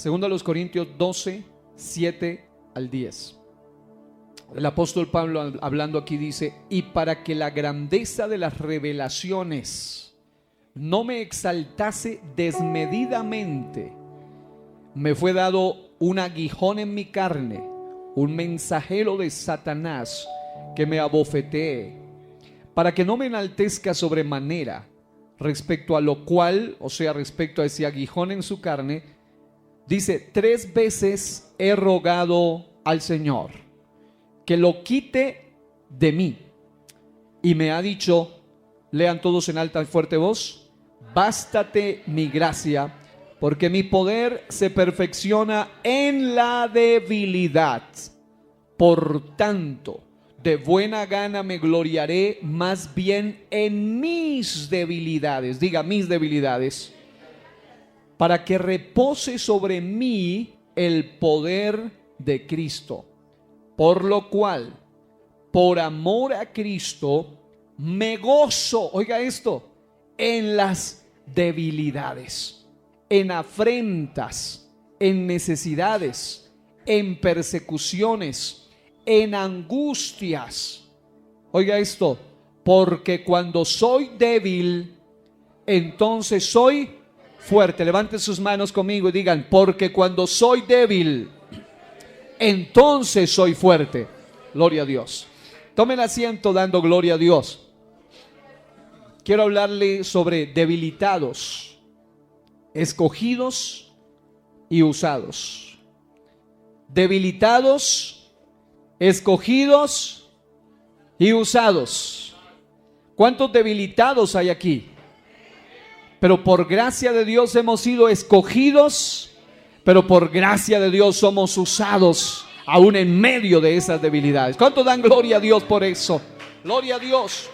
Segundo a los Corintios 12, 7 al 10. El apóstol Pablo hablando aquí dice: y para que la grandeza de las revelaciones no me exaltase desmedidamente, me fue dado un aguijón en mi carne, un mensajero de Satanás que me abofetee, para que no me enaltezca sobremanera, respecto a lo cual, o sea, respecto a ese aguijón en su carne, dice: 3 veces he rogado al Señor que lo quite de mí, y me ha dicho, lean todos en alta y fuerte voz: bástate mi gracia, porque mi poder se perfecciona en la debilidad. Por tanto, de buena gana me gloriaré más bien en mis debilidades. Diga: mis debilidades, para que repose sobre mí el poder de Cristo. Por lo cual, por amor a Cristo, me gozo, oiga esto, en las debilidades, en afrentas, en necesidades, en persecuciones, en angustias. Oiga esto, porque cuando soy débil, entonces soy fuerte. Levanten sus manos conmigo y digan: porque cuando soy débil, entonces soy fuerte. Gloria a Dios. Tomen asiento dando gloria a Dios. Quiero hablarle sobre debilitados, escogidos y usados. Debilitados, escogidos y usados. ¿Cuántos debilitados hay aquí? Pero por gracia de Dios hemos sido escogidos, pero por gracia de Dios somos usados aún en medio de esas debilidades. ¿Cuántos dan gloria a Dios por eso? Gloria a Dios.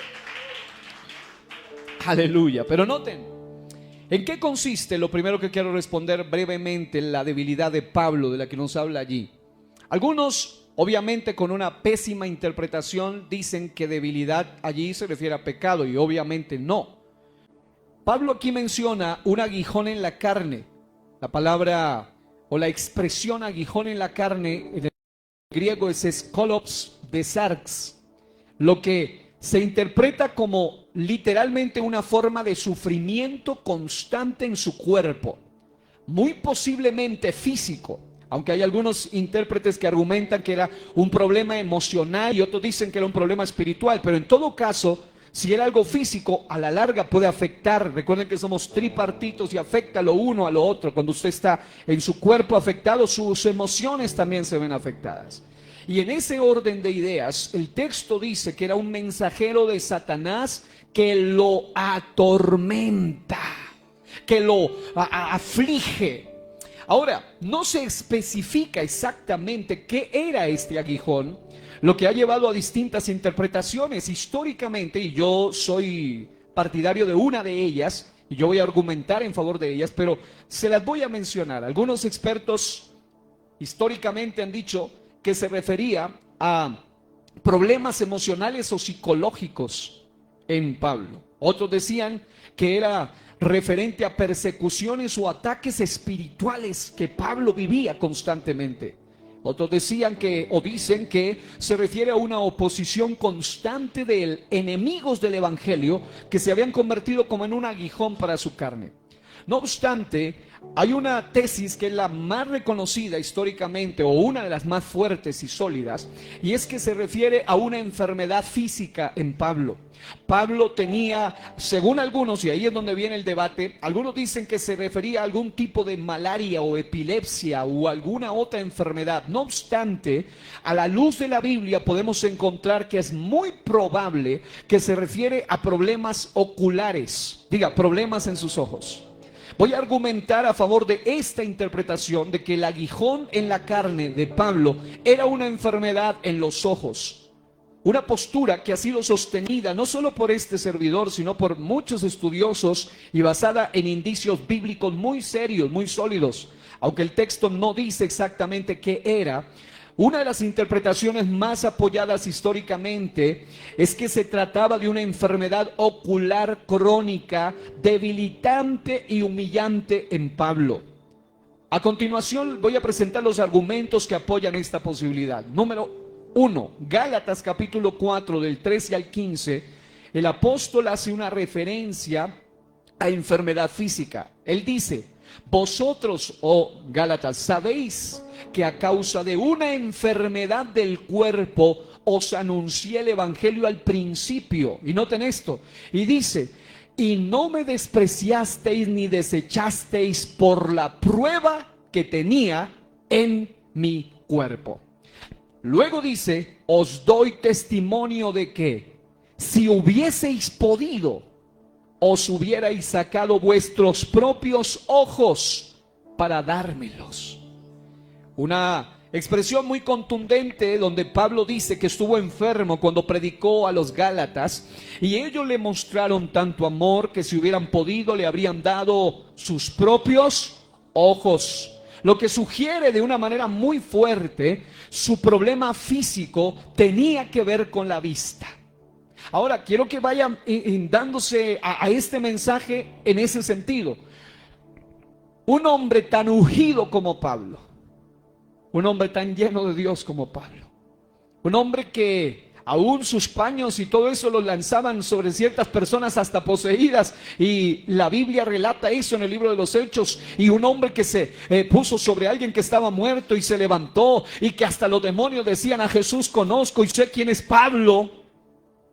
Aleluya. Pero noten, ¿en qué consiste? Lo primero que quiero responder brevemente, la debilidad de Pablo, de la que nos habla allí. Algunos, obviamente con una pésima interpretación, dicen que debilidad allí se refiere a pecado, y obviamente no. Pablo aquí menciona un aguijón en la carne. La palabra o la expresión aguijón en la carne en el griego es skolops besarx, lo que se interpreta como literalmente una forma de sufrimiento constante en su cuerpo, muy posiblemente físico, aunque hay algunos intérpretes que argumentan que era un problema emocional y otros dicen que era un problema espiritual, pero en todo caso, si era algo físico, a la larga puede afectar. Recuerden que somos tripartitos y afecta lo uno a lo otro. Cuando usted está en su cuerpo afectado, sus emociones también se ven afectadas. Y en ese orden de ideas, el texto dice que era un mensajero de Satanás que lo atormenta, que lo aflige. Ahora, no se especifica exactamente qué era este aguijón, lo que ha llevado a distintas interpretaciones históricamente, y yo soy partidario de una de ellas, y yo voy a argumentar en favor de ellas, pero se las voy a mencionar. Algunos expertos históricamente han dicho que se refería a problemas emocionales o psicológicos en Pablo. Otros decían que era referente a persecuciones o ataques espirituales que Pablo vivía constantemente. Otros decían que, o dicen que se refiere a una oposición constante de enemigos del evangelio que se habían convertido como en un aguijón para su carne. No obstante, hay una tesis que es la más reconocida históricamente, o una de las más fuertes y sólidas, y es que se refiere a una enfermedad física en Pablo. Pablo tenía, según algunos, y ahí es donde viene el debate, algunos dicen que se refería a algún tipo de malaria o epilepsia o alguna otra enfermedad. No obstante, a la luz de la Biblia podemos encontrar que es muy probable que se refiere a problemas oculares. Diga, problemas en sus ojos. Voy a argumentar a favor de esta interpretación de que el aguijón en la carne de Pablo era una enfermedad en los ojos. Una postura que ha sido sostenida no solo por este servidor, sino por muchos estudiosos y basada en indicios bíblicos muy serios, muy sólidos. Aunque el texto no dice exactamente qué era, una de las interpretaciones más apoyadas históricamente es que se trataba de una enfermedad ocular crónica, debilitante y humillante en Pablo. A continuación voy a presentar los argumentos que apoyan esta posibilidad. Número 1, Gálatas capítulo 4 del 13 al 15, el apóstol hace una referencia a enfermedad física. Él dice: vosotros, oh Gálatas, sabéis que a causa de una enfermedad del cuerpo os anuncié el evangelio al principio. Y noten esto, y dice: y no me despreciasteis ni desechasteis por la prueba que tenía en mi cuerpo. Luego dice: os doy testimonio de que si hubieseis podido, os hubierais sacado vuestros propios ojos para dármelos. Una expresión muy contundente donde Pablo dice que estuvo enfermo cuando predicó a los Gálatas, y ellos le mostraron tanto amor que si hubieran podido le habrían dado sus propios ojos. Lo que sugiere de una manera muy fuerte su problema físico tenía que ver con la vista. Ahora quiero que vayan dándose a este mensaje en ese sentido. Un hombre tan ungido como Pablo, un hombre tan lleno de Dios como Pablo, un hombre que aún sus paños y todo eso los lanzaban sobre ciertas personas hasta poseídas, y la Biblia relata eso en el libro de los Hechos, y un hombre que se puso sobre alguien que estaba muerto y se levantó, y que hasta los demonios decían: a Jesús conozco y sé quién es Pablo,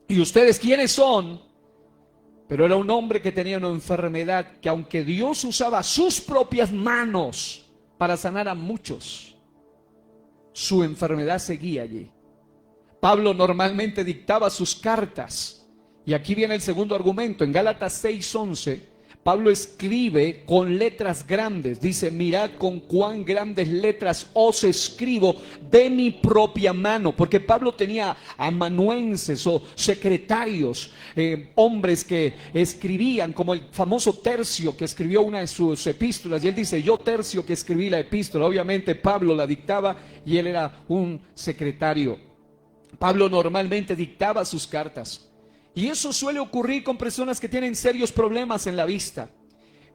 ¿y ustedes quiénes son? Pero era un hombre que tenía una enfermedad que, aunque Dios usaba sus propias manos para sanar a muchos, su enfermedad seguía allí. Pablo normalmente dictaba sus cartas, y aquí viene el segundo argumento. En Gálatas 6:11, Pablo escribe con letras grandes. Dice: mirad con cuán grandes letras os escribo de mi propia mano. Porque Pablo tenía amanuenses o secretarios, hombres que escribían, como el famoso Tercio, que escribió una de sus epístolas. Y él dice: yo, Tercio, que escribí la epístola. Obviamente Pablo la dictaba y él era un secretario. Pablo normalmente dictaba sus cartas. Y eso suele ocurrir con personas que tienen serios problemas en la vista.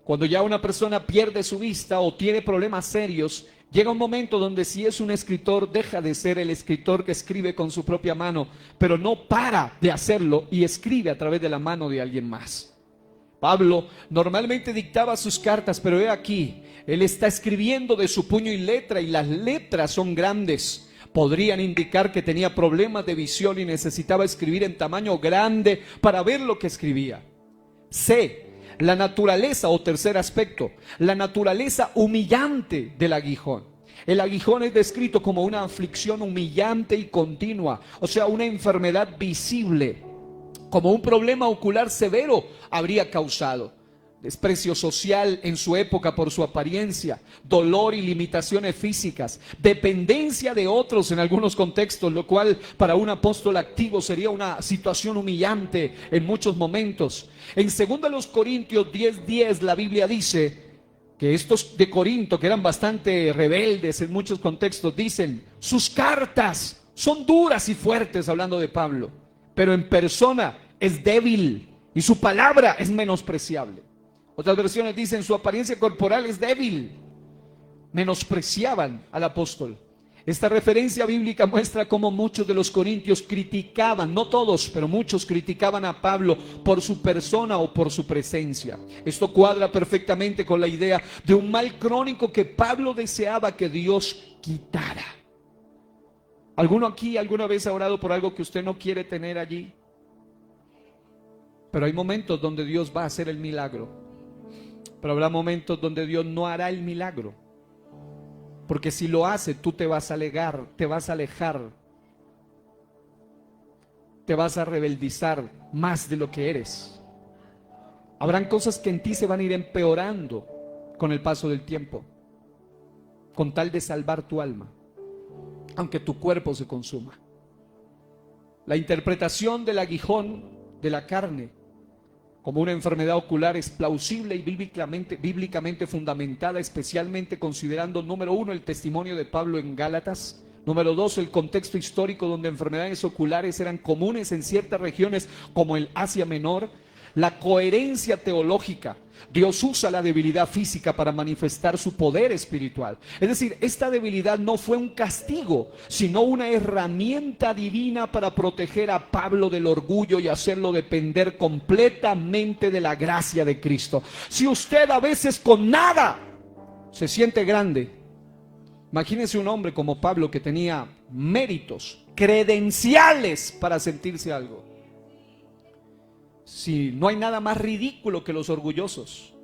Cuando ya una persona pierde su vista o tiene problemas serios, llega un momento donde, si es un escritor, deja de ser el escritor que escribe con su propia mano, pero no para de hacerlo y escribe a través de la mano de alguien más. Pablo normalmente dictaba sus cartas, pero he aquí, él está escribiendo de su puño y letra, y las letras son grandes. Podrían indicar que tenía problemas de visión y necesitaba escribir en tamaño grande para ver lo que escribía. C, la naturaleza, o tercer aspecto, la naturaleza humillante del aguijón. El aguijón es descrito como una aflicción humillante y continua, o sea, una enfermedad visible, como un problema ocular severo habría causado. Desprecio social en su época por su apariencia, dolor y limitaciones físicas, dependencia de otros en algunos contextos, lo cual para un apóstol activo sería una situación humillante en muchos momentos. En 2 Corintios 10:10 la Biblia dice que estos de Corinto, que eran bastante rebeldes en muchos contextos, dicen: sus cartas son duras y fuertes, hablando de Pablo, pero en persona es débil y su palabra es menospreciable. Otras versiones dicen: su apariencia corporal es débil. Menospreciaban al apóstol. Esta referencia bíblica muestra cómo muchos de los corintios criticaban, no todos, pero muchos criticaban a Pablo por su persona o por su presencia. Esto cuadra perfectamente con la idea de un mal crónico que Pablo deseaba que Dios quitara. ¿Alguno aquí alguna vez ha orado por algo que usted no quiere tener allí? Pero hay momentos donde Dios va a hacer el milagro. Pero habrá momentos donde Dios no hará el milagro, porque si lo hace, tú te vas a alejar, te vas a rebeldizar más de lo que eres. Habrán cosas que en ti se van a ir empeorando con el paso del tiempo, con tal de salvar tu alma, aunque tu cuerpo se consuma. La interpretación del aguijón de la carne como una enfermedad ocular es plausible y bíblicamente fundamentada, especialmente considerando, número 1, el testimonio de Pablo en Gálatas; número 2, el contexto histórico donde enfermedades oculares eran comunes en ciertas regiones como el Asia Menor; la coherencia teológica, Dios usa la debilidad física para manifestar su poder espiritual. Es decir, esta debilidad no fue un castigo, sino una herramienta divina para proteger a Pablo del orgullo y hacerlo depender completamente de la gracia de Cristo. Si usted a veces con nada se siente grande, imagínese un hombre como Pablo que tenía méritos, credenciales para sentirse algo. Si no hay nada más ridículo que los orgullosos.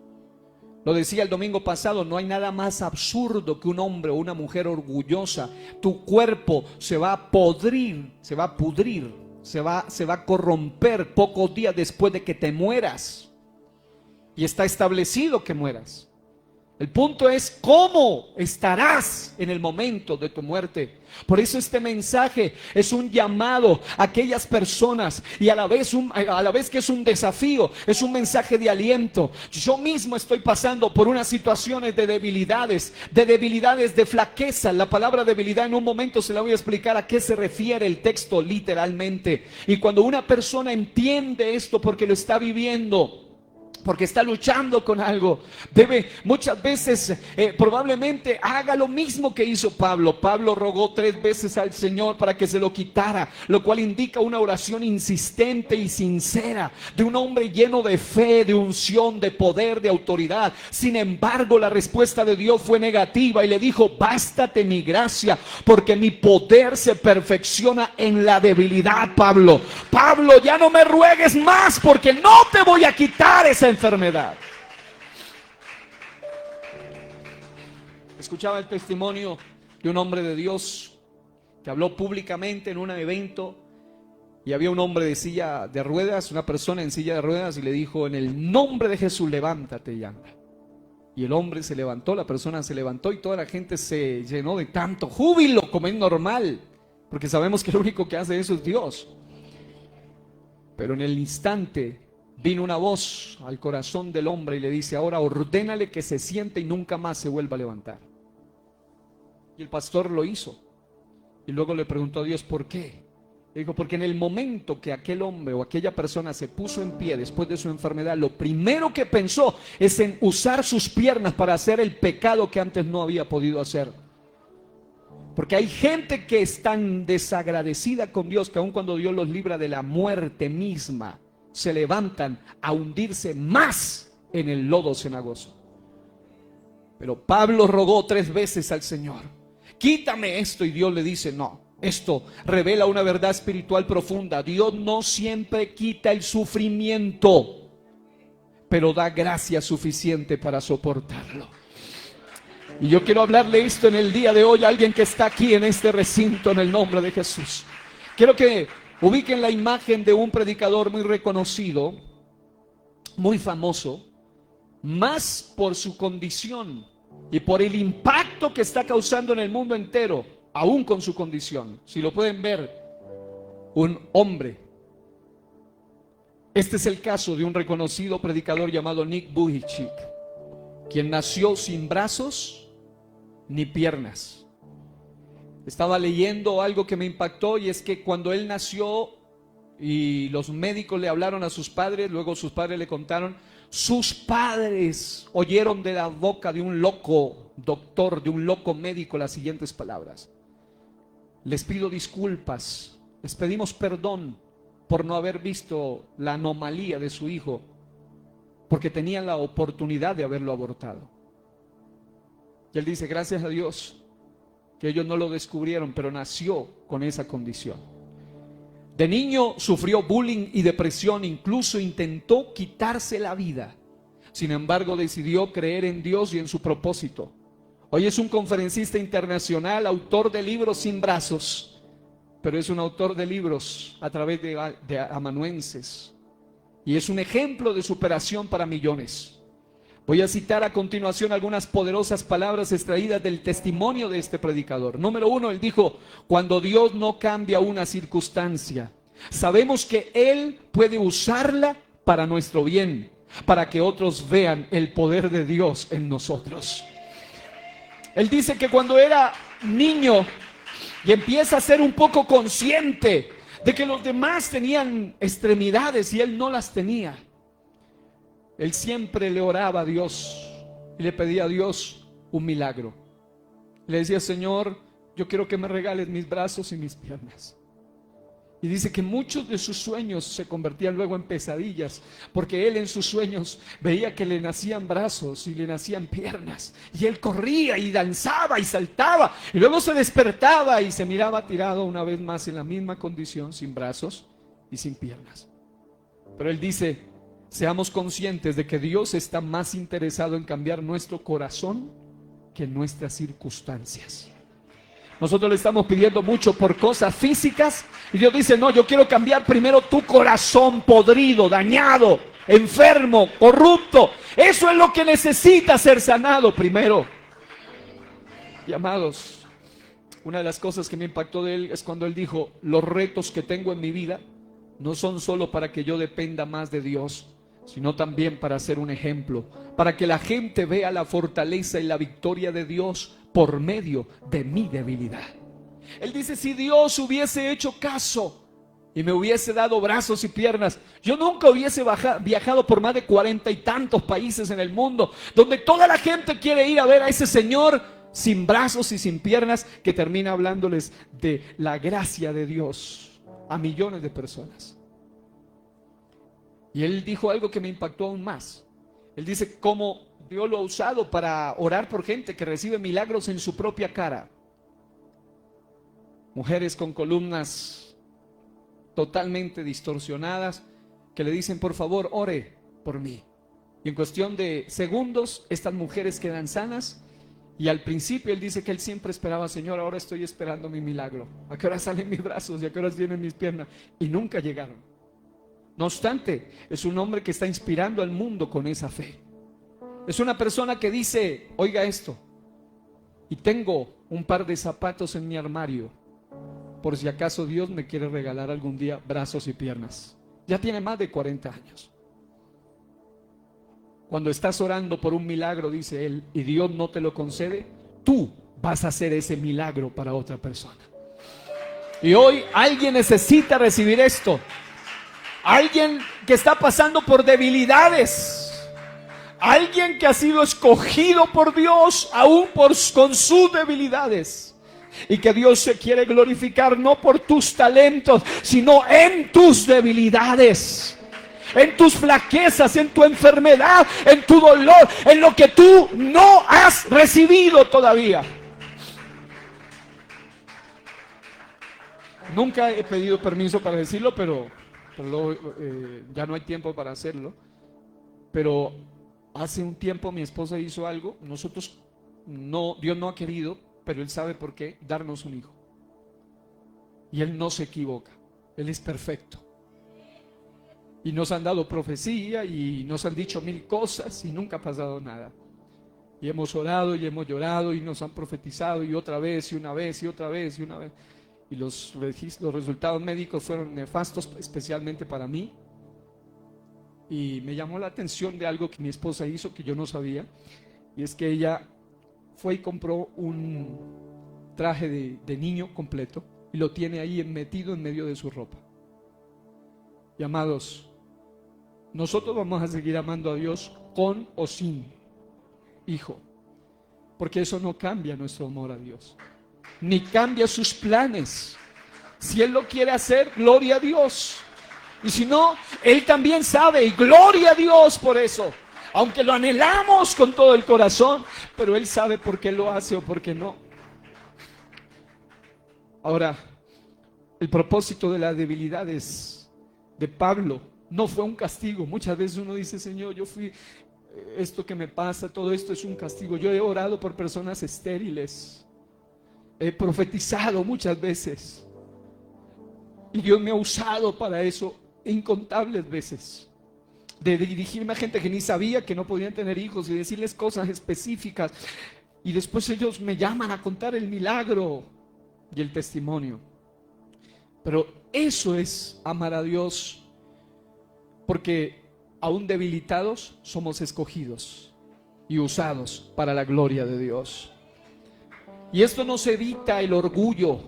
Lo decía el domingo pasado, no hay nada más absurdo que un hombre o una mujer orgullosa. Tu cuerpo se va a podrir, se va a pudrir, se va a corromper pocos días después de que te mueras. Y está establecido que mueras. El punto es cómo estarás en el momento de tu muerte. Por eso este mensaje es un llamado a aquellas personas y a la vez que es un desafío, es un mensaje de aliento. Yo mismo estoy pasando por unas situaciones de debilidades, de flaqueza. La palabra debilidad en un momento se la voy a explicar a qué se refiere el texto literalmente. Y cuando una persona entiende esto porque lo está viviendo, porque está luchando con algo, debe muchas veces probablemente haga lo mismo que hizo Pablo. Pablo rogó 3 veces al Señor para que se lo quitara, lo cual indica una oración insistente y sincera de un hombre lleno de fe, de unción, de poder, de autoridad. Sin embargo, la respuesta de Dios fue negativa y le dijo: bástate mi gracia, porque mi poder se perfecciona en la debilidad. Pablo, ya no me ruegues más, porque no te voy a quitar esa enfermedad. Escuchaba el testimonio de un hombre de Dios que habló públicamente en un evento, y había un hombre de silla de ruedas, una persona en silla de ruedas, y le dijo: en el nombre de Jesús, levántate y anda. Y el hombre se levantó, la persona se levantó, y toda la gente se llenó de tanto júbilo, como es normal, porque sabemos que lo único que hace eso es Dios. Pero en el instante vino una voz al corazón del hombre y le dice: ahora ordénale que se siente y nunca más se vuelva a levantar. Y el pastor lo hizo. Y luego le preguntó a Dios por qué. Le dijo: porque en el momento que aquel hombre o aquella persona se puso en pie después de su enfermedad, lo primero que pensó es en usar sus piernas para hacer el pecado que antes no había podido hacer. Porque hay gente que es tan desagradecida con Dios que aun cuando Dios los libra de la muerte misma, se levantan a hundirse más en el lodo cenagoso. Pero Pablo rogó 3 veces al Señor: quítame esto. Y Dios le dice: no, esto revela una verdad espiritual profunda. Dios no siempre quita el sufrimiento, pero da gracia suficiente para soportarlo. Y yo quiero hablarle esto en el día de hoy a alguien que está aquí en este recinto, en el nombre de Jesús. Quiero que ubiquen la imagen de un predicador muy reconocido, muy famoso, más por su condición y por el impacto que está causando en el mundo entero, aún con su condición. Si lo pueden ver, un hombre. Este es el caso de un reconocido predicador llamado Nick Vujicic, quien nació sin brazos ni piernas. Estaba leyendo algo que me impactó, y es que cuando él nació y los médicos le hablaron a sus padres, luego sus padres le contaron, sus padres oyeron de la boca de un loco doctor, de un loco médico, las siguientes palabras: les pido disculpas, les pedimos perdón por no haber visto la anomalía de su hijo, porque tenían la oportunidad de haberlo abortado. Y él dice: gracias a Dios que ellos no lo descubrieron, pero nació con esa condición. De niño sufrió bullying y depresión, incluso intentó quitarse la vida. Sin embargo, decidió creer en Dios y en su propósito. Hoy es un conferencista internacional, autor de libros sin brazos, pero es un autor de libros a través de amanuenses, y es un ejemplo de superación para millones. Voy a citar a continuación algunas poderosas palabras extraídas del testimonio de este predicador. Número 1, él dijo: cuando Dios no cambia una circunstancia, sabemos que Él puede usarla para nuestro bien, para que otros vean el poder de Dios en nosotros. Él dice que cuando era niño y empieza a ser un poco consciente de que los demás tenían extremidades y él no las tenía, Él siempre le oraba a Dios y le pedía a Dios un milagro. Le decía: Señor, yo quiero que me regales mis brazos y mis piernas. Y dice que muchos de sus sueños se convertían luego en pesadillas, porque él en sus sueños veía que le nacían brazos y le nacían piernas, y él corría y danzaba y saltaba, y luego se despertaba y se miraba tirado una vez más en la misma condición, sin brazos y sin piernas. Pero él dice: seamos conscientes de que Dios está más interesado en cambiar nuestro corazón que nuestras circunstancias. Nosotros le estamos pidiendo mucho por cosas físicas y Dios dice: no, yo quiero cambiar primero tu corazón podrido, dañado, enfermo, corrupto. Eso es lo que necesita ser sanado primero. Y amados, una de las cosas que me impactó de él es cuando él dijo: los retos que tengo en mi vida no son solo para que yo dependa más de Dios, sino también para ser un ejemplo, para que la gente vea la fortaleza y la victoria de Dios por medio de mi debilidad. Él dice: si Dios hubiese hecho caso y me hubiese dado brazos y piernas, yo nunca hubiese viajado por más de 40 y tantos países en el mundo, donde toda la gente quiere ir a ver a ese Señor sin brazos y sin piernas, que termina hablándoles de la gracia de Dios a millones de personas. Y él dijo algo que me impactó aún más. Él dice cómo Dios lo ha usado para orar por gente que recibe milagros en su propia cara. Mujeres con columnas totalmente distorsionadas que le dicen: por favor, ore por mí. Y en cuestión de segundos, estas mujeres quedan sanas. Y al principio él dice que él siempre esperaba: Señor, ahora estoy esperando mi milagro. ¿A qué hora salen mis brazos y a qué hora vienen mis piernas? Y nunca llegaron. No obstante, es un hombre que está inspirando al mundo con esa fe. Es una persona que dice: oiga esto, y tengo un par de zapatos en mi armario, por si acaso Dios me quiere regalar algún día brazos y piernas. Ya tiene más de 40 años. Cuando estás orando por un milagro, dice él, y Dios no te lo concede, tú vas a hacer ese milagro para otra persona. Y hoy alguien necesita recibir esto. Alguien que está pasando por debilidades. Alguien que ha sido escogido por Dios aún con sus debilidades. Y que Dios se quiere glorificar no por tus talentos, sino en tus debilidades, en tus flaquezas, en tu enfermedad, en tu dolor, en lo que tú no has recibido todavía. Nunca he pedido permiso para decirlo, pero ya no hay tiempo para hacerlo. Pero hace un tiempo mi esposa hizo algo. Nosotros Dios no ha querido, pero Él sabe por qué, darnos un hijo. Y Él no se equivoca, Él es perfecto. Y nos han dado profecía y nos han dicho 1000 cosas y nunca ha pasado nada. Y hemos orado y hemos llorado y nos han profetizado y otra vez y una vez y otra vez y una vez. Y los resultados médicos fueron nefastos, especialmente para mí. Y me llamó la atención de algo que mi esposa hizo que yo no sabía. Y es que ella fue y compró un traje de niño completo y lo tiene ahí metido en medio de su ropa. Y amados, nosotros vamos a seguir amando a Dios con o sin hijo, porque eso no cambia nuestro amor a Dios, ni cambia sus planes. Si Él lo quiere hacer, gloria a Dios. Y si no, Él también sabe, y gloria a Dios por eso. Aunque lo anhelamos con todo el corazón, pero Él sabe por qué lo hace o por qué no. Ahora, el propósito de las debilidades de Pablo no fue un castigo. Muchas veces uno dice: Señor, esto que me pasa, todo esto es un castigo. Yo he orado por personas estériles, he profetizado muchas veces y Dios me ha usado para eso incontables veces, de dirigirme a gente que ni sabía que no podían tener hijos y decirles cosas específicas, y después ellos me llaman a contar el milagro y el testimonio. Pero eso es amar a Dios, porque aún debilitados somos escogidos y usados para la gloria de Dios. Y esto nos evita el orgullo,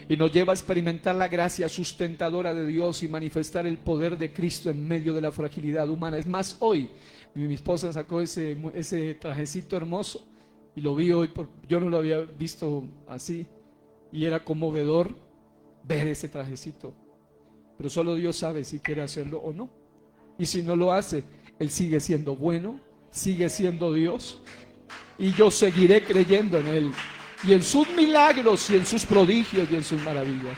y nos lleva a experimentar la gracia sustentadora de Dios y manifestar el poder de Cristo en medio de la fragilidad humana. Es más, hoy mi esposa sacó ese trajecito hermoso y lo vi hoy, yo no lo había visto así, y era conmovedor ver ese trajecito. Pero solo Dios sabe si quiere hacerlo o no. Y si no lo hace, Él sigue siendo bueno, sigue siendo Dios, y yo seguiré creyendo en Él, y en sus milagros, y en sus prodigios, y en sus maravillas.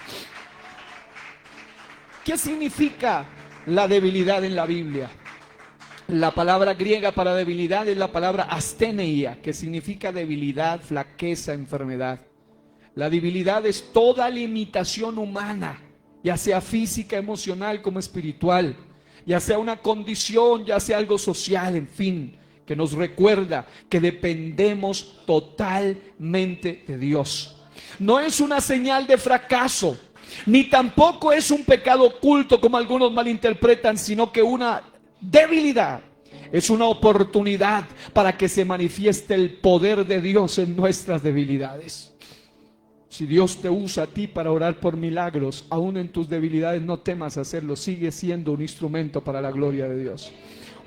¿Qué significa la debilidad en la Biblia? La palabra griega para debilidad es la palabra asteneia, que significa debilidad, flaqueza, enfermedad. La debilidad es toda limitación humana, ya sea física, emocional como espiritual, ya sea una condición, ya sea algo social, en fin, que nos recuerda que dependemos totalmente de Dios. No es una señal de fracaso, ni tampoco es un pecado oculto como algunos malinterpretan, sino que una debilidad es una oportunidad para que se manifieste el poder de Dios en nuestras debilidades. Si Dios te usa a ti para orar por milagros, aún en tus debilidades, no temas hacerlo. Sigue siendo un instrumento para la gloria de Dios.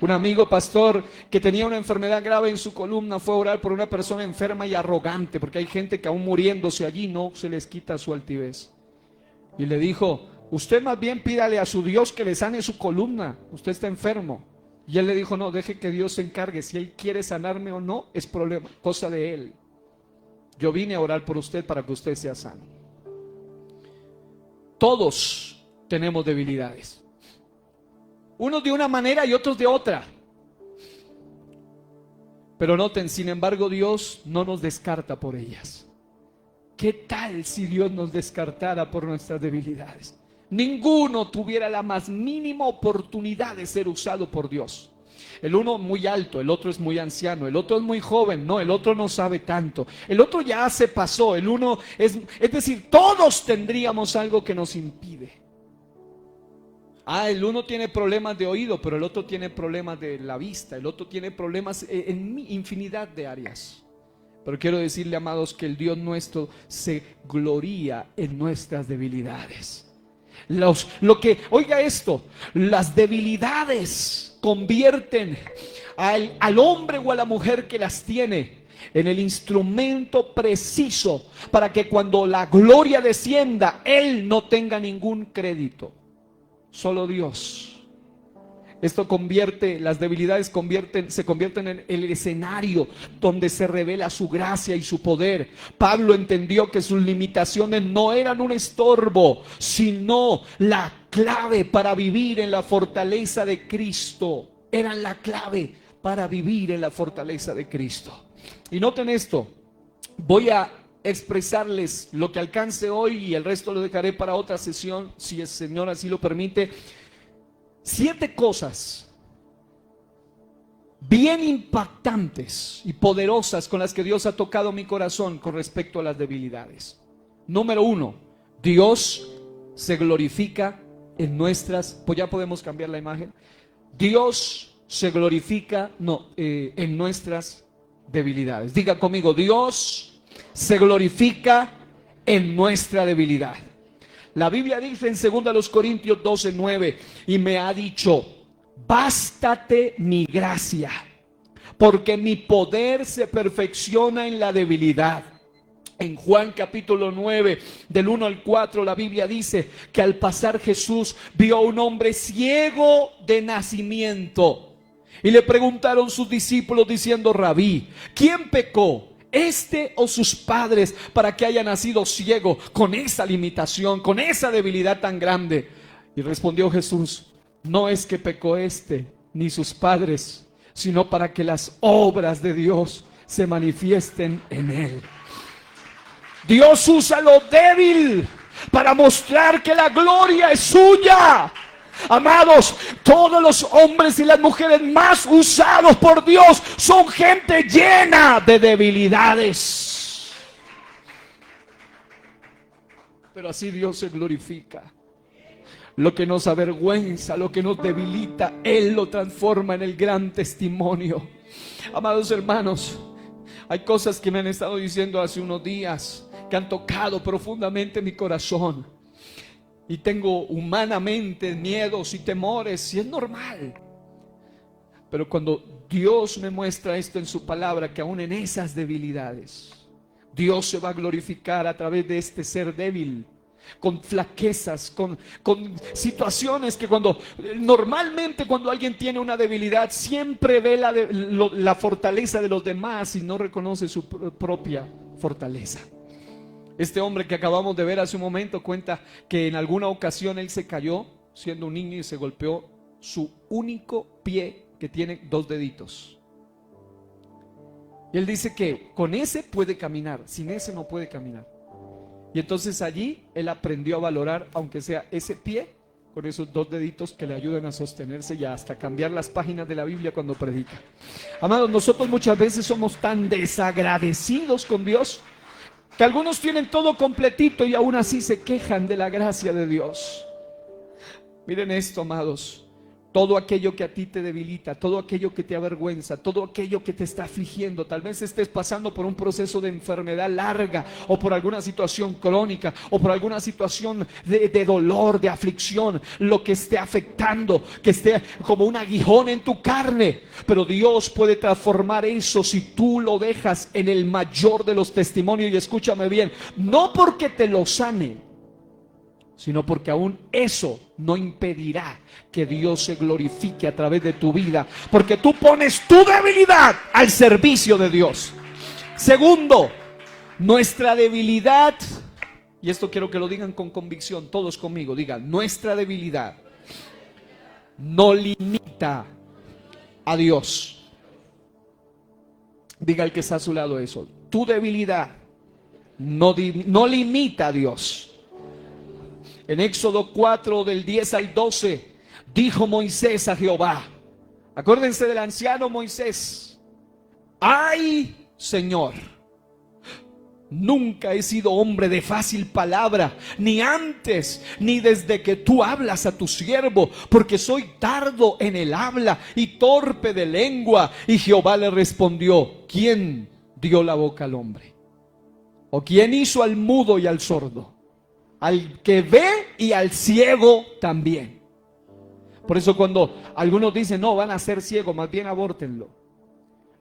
Un amigo pastor que tenía una enfermedad grave en su columna fue a orar por una persona enferma y arrogante, porque hay gente que aún muriéndose allí no se les quita su altivez. Y le dijo: usted más bien pídale a su Dios que le sane su columna, usted está enfermo. Y él le dijo: no, deje que Dios se encargue, si Él quiere sanarme o no, es problema, cosa de Él. Yo vine a orar por usted para que usted sea sano. Todos tenemos debilidades, unos de una manera y otros de otra. Pero noten, sin embargo, Dios no nos descarta por ellas. ¿Qué tal si Dios nos descartara por nuestras debilidades? Ninguno tuviera la más mínima oportunidad de ser usado por Dios. El uno muy alto, el otro es muy anciano, el otro es muy joven, no, el otro no sabe tanto, el otro ya se pasó, el uno es decir, todos tendríamos algo que nos impide. El uno tiene problemas de oído, pero el otro tiene problemas de la vista, el otro tiene problemas en infinidad de áreas. Pero quiero decirle, amados, que el Dios nuestro se gloría en nuestras debilidades. Oiga esto, las debilidades convierten al hombre o a la mujer que las tiene en el instrumento preciso para que cuando la gloria descienda, él no tenga ningún crédito. Solo Dios. Esto las debilidades se convierten en el escenario donde se revela su gracia y su poder. Pablo entendió que sus limitaciones no eran un estorbo, sino la clave para vivir en la fortaleza de Cristo. Eran la clave para vivir en la fortaleza de Cristo. Y noten esto, voy a expresarles lo que alcance hoy y el resto lo dejaré para otra sesión, si el Señor así lo permite. 7 cosas bien impactantes y poderosas con las que Dios ha tocado mi corazón con respecto a las debilidades. Número 1, Dios se glorifica en nuestras, pues ya podemos cambiar la imagen. Dios se glorifica en nuestras debilidades. Diga conmigo: Dios se glorifica en nuestra debilidad. La Biblia dice en 2 Corintios 12:9, y me ha dicho: bástate mi gracia, porque mi poder se perfecciona en la debilidad. En Juan capítulo 9, del 1 al 4, la Biblia dice que al pasar Jesús vio a un hombre ciego de nacimiento. Y le preguntaron sus discípulos diciendo: Rabí, ¿quién pecó, este o sus padres, para que haya nacido ciego, con esa limitación, con esa debilidad tan grande? Y respondió Jesús: no es que pecó este ni sus padres, sino para que las obras de Dios se manifiesten en él. Dios usa lo débil para mostrar que la gloria es suya. Amados, todos los hombres y las mujeres más usados por Dios son gente llena de debilidades. Pero así Dios se glorifica. Lo que nos avergüenza, lo que nos debilita, Él lo transforma en el gran testimonio. Amados hermanos, hay cosas que me han estado diciendo hace unos días, que han tocado profundamente mi corazón. Y tengo humanamente miedos y temores, y es normal. Pero cuando Dios me muestra esto en su palabra, que aún en esas debilidades, Dios se va a glorificar a través de este ser débil, con flaquezas, con situaciones que normalmente cuando alguien tiene una debilidad, siempre ve la fortaleza de los demás y no reconoce su propia fortaleza. Este hombre que acabamos de ver hace un momento cuenta que en alguna ocasión él se cayó siendo un niño y se golpeó su único pie, que tiene 2 deditos. Y él dice que con ese puede caminar, sin ese no puede caminar. Y entonces allí él aprendió a valorar, aunque sea ese pie, con esos 2 deditos que le ayudan a sostenerse y hasta cambiar las páginas de la Biblia cuando predica. Amados, nosotros muchas veces somos tan desagradecidos con Dios, que algunos tienen todo completito y aún así se quejan de la gracia de Dios. Miren esto, amados. Todo aquello que a ti te debilita, todo aquello que te avergüenza, todo aquello que te está afligiendo, tal vez estés pasando por un proceso de enfermedad larga, o por alguna situación crónica, o por alguna situación de dolor, de aflicción, lo que esté afectando, que esté como un aguijón en tu carne. Pero Dios puede transformar eso si tú lo dejas en el mayor de los testimonios. Y escúchame bien, no porque te lo sane, sino porque aún eso no impedirá que Dios se glorifique a través de tu vida, porque tú pones tu debilidad al servicio de Dios. Segundo, nuestra debilidad, y esto quiero que lo digan con convicción, todos conmigo, digan: nuestra debilidad no limita a Dios. Diga el que está a su lado eso: tu debilidad no limita a Dios. En Éxodo 4, del 10 al 12, dijo Moisés a Jehová, acuérdense del anciano Moisés: ay, Señor, nunca he sido hombre de fácil palabra, ni antes, ni desde que tú hablas a tu siervo, porque soy tardo en el habla y torpe de lengua. Y Jehová le respondió: ¿quién dio la boca al hombre? ¿O quién hizo al mudo y al sordo? Al que ve y al ciego también. Por eso cuando algunos dicen: no, van a ser ciegos, más bien abórtenlo.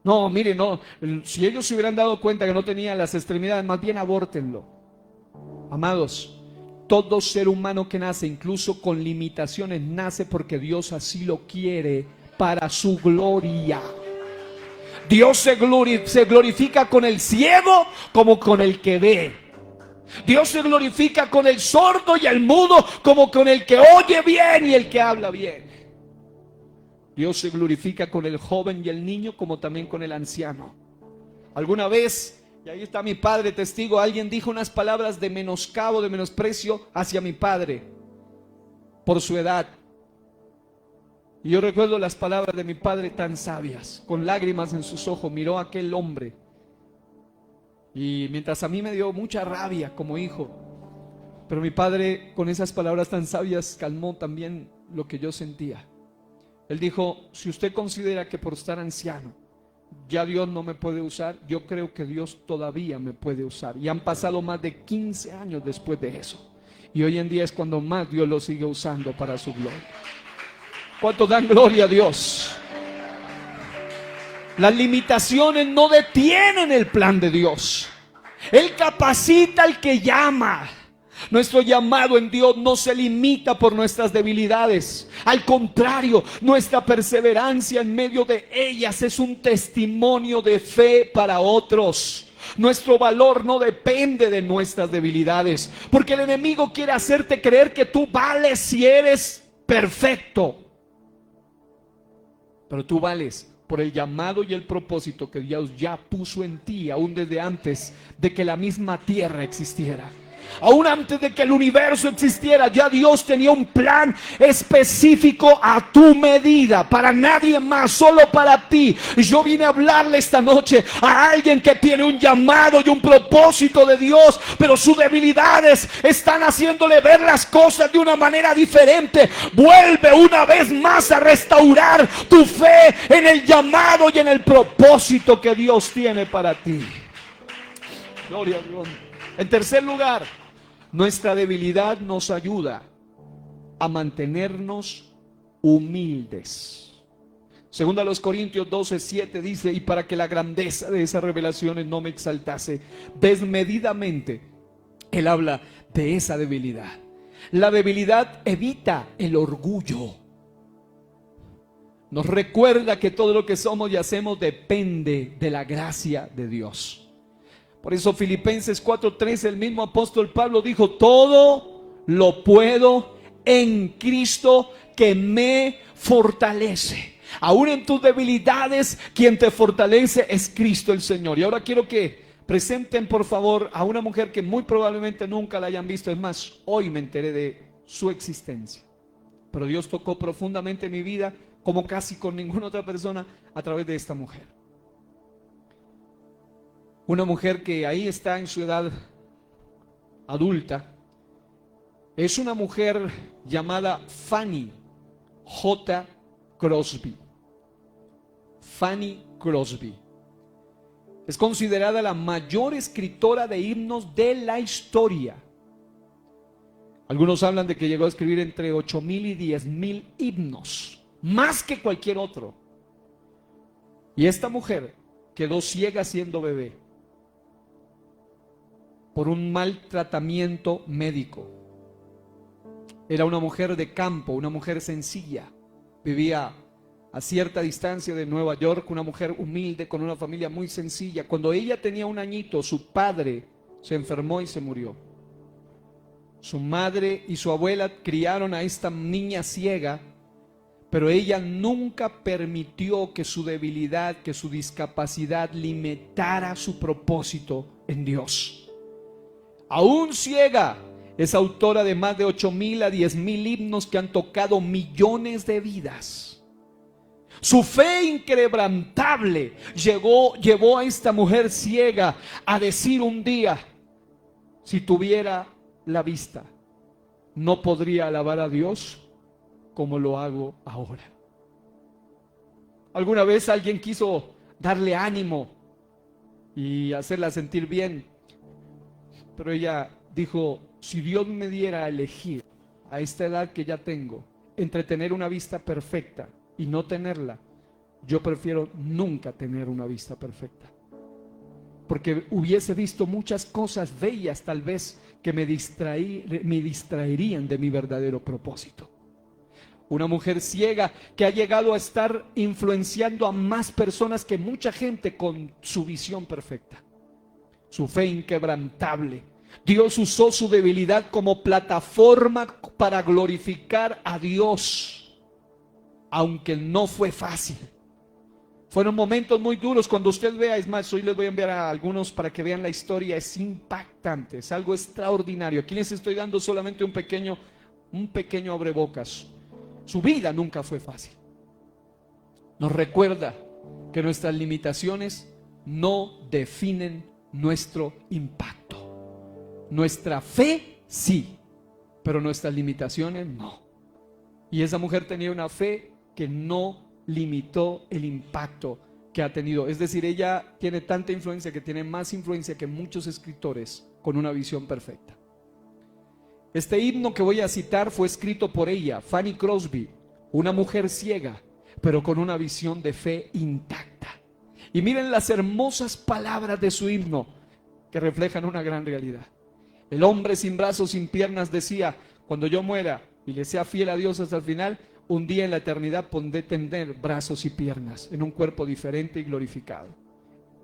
No, mire, no, si ellos se hubieran dado cuenta que no tenían las extremidades, más bien abórtenlo. Amados, todo ser humano que nace, incluso con limitaciones, nace porque Dios así lo quiere, para su gloria. Dios se glorifica con el ciego como con el que ve. Dios se glorifica con el sordo y el mudo como con el que oye bien y el que habla bien. Dios se glorifica con el joven y el niño como también con el anciano. Alguna vez, y ahí está mi padre testigo, alguien dijo unas palabras de menoscabo, de menosprecio hacia mi padre por su edad. Y yo recuerdo las palabras de mi padre tan sabias, con lágrimas en sus ojos, miró a aquel hombre. Y mientras a mí me dio mucha rabia como hijo, pero mi padre con esas palabras tan sabias calmó también lo que yo sentía. Él dijo: si usted considera que por estar anciano ya Dios no me puede usar, yo creo que Dios todavía me puede usar. Y han pasado más de 15 años después de eso, y hoy en día es cuando más Dios lo sigue usando para su gloria. ¿Cuántos dan gloria a Dios? Las limitaciones no detienen el plan de Dios. Él capacita al que llama. Nuestro llamado en Dios no se limita por nuestras debilidades. Al contrario, nuestra perseverancia en medio de ellas es un testimonio de fe para otros. Nuestro valor no depende de nuestras debilidades, porque el enemigo quiere hacerte creer que tú vales si eres perfecto. Pero tú vales por el llamado y el propósito que Dios ya puso en ti, aún desde antes de que la misma tierra existiera. Aún antes de que el universo existiera, ya Dios tenía un plan específico a tu medida, para nadie más, solo para ti. Y yo vine a hablarle esta noche a alguien que tiene un llamado y un propósito de Dios, pero sus debilidades están haciéndole ver las cosas de una manera diferente. Vuelve una vez más a restaurar tu fe en el llamado y en el propósito que Dios tiene para ti. Gloria a Dios. En tercer lugar, nuestra debilidad nos ayuda a mantenernos humildes. Segunda a los Corintios 12:7 dice: y para que la grandeza de esas revelaciones no me exaltase desmedidamente. Él habla de esa debilidad. La debilidad evita el orgullo. Nos recuerda que todo lo que somos y hacemos depende de la gracia de Dios. Por eso Filipenses 4:13, el mismo apóstol Pablo dijo: todo lo puedo en Cristo que me fortalece. Aún en tus debilidades, quien te fortalece es Cristo el Señor. Y ahora quiero que presenten por favor a una mujer que muy probablemente nunca la hayan visto. Es más, hoy me enteré de su existencia. Pero Dios tocó profundamente mi vida, como casi con ninguna otra persona, a través de esta mujer. Una mujer que ahí está en su edad adulta. Es una mujer llamada Fanny J. Crosby. Fanny Crosby. Es considerada la mayor escritora de himnos de la historia. Algunos hablan de que llegó a escribir entre 8,000 y 10,000 himnos, más que cualquier otro. Y esta mujer quedó ciega siendo bebé por un mal tratamiento médico. Era una mujer de campo, una mujer sencilla. Vivía a cierta distancia de Nueva York, una mujer humilde con una familia muy sencilla. Cuando ella tenía un añito, su padre se enfermó y se murió. Su madre y su abuela criaron a esta niña ciega, pero ella nunca permitió que su debilidad, que su discapacidad limitara su propósito en Dios. Aún ciega, es autora de más de 8,000 a 10,000 himnos que han tocado millones de vidas. Su fe inquebrantable llevó a esta mujer ciega a decir un día: si tuviera la vista, no podría alabar a Dios como lo hago ahora. ¿Alguna vez alguien quiso darle ánimo y hacerla sentir bien? Pero ella dijo: si Dios me diera a elegir a esta edad que ya tengo, entre tener una vista perfecta y no tenerla, yo prefiero nunca tener una vista perfecta, porque hubiese visto muchas cosas bellas tal vez que me distraerían de mi verdadero propósito. Una mujer ciega que ha llegado a estar influenciando a más personas que mucha gente con su visión perfecta. Su fe inquebrantable. Dios usó su debilidad como plataforma para glorificar a Dios, aunque no fue fácil. Fueron momentos muy duros. Cuando usted vea, es más, hoy les voy a enviar a algunos para que vean la historia. Es impactante, es algo extraordinario. Aquí les estoy dando solamente un pequeño abrebocas. Su vida nunca fue fácil. Nos recuerda que nuestras limitaciones no definen nuestro impacto. Nuestra fe sí, pero nuestras limitaciones no. Y esa mujer tenía una fe que no limitó el impacto que ha tenido. Es decir, ella tiene tanta influencia, que tiene más influencia que muchos escritores con una visión perfecta. Este himno que voy a citar fue escrito por ella, Fanny Crosby, una mujer ciega, pero con una visión de fe intacta. Y miren las hermosas palabras de su himno que reflejan una gran realidad. El hombre sin brazos, sin piernas decía: cuando yo muera y le sea fiel a Dios hasta el final, un día en la eternidad podré tener brazos y piernas en un cuerpo diferente y glorificado.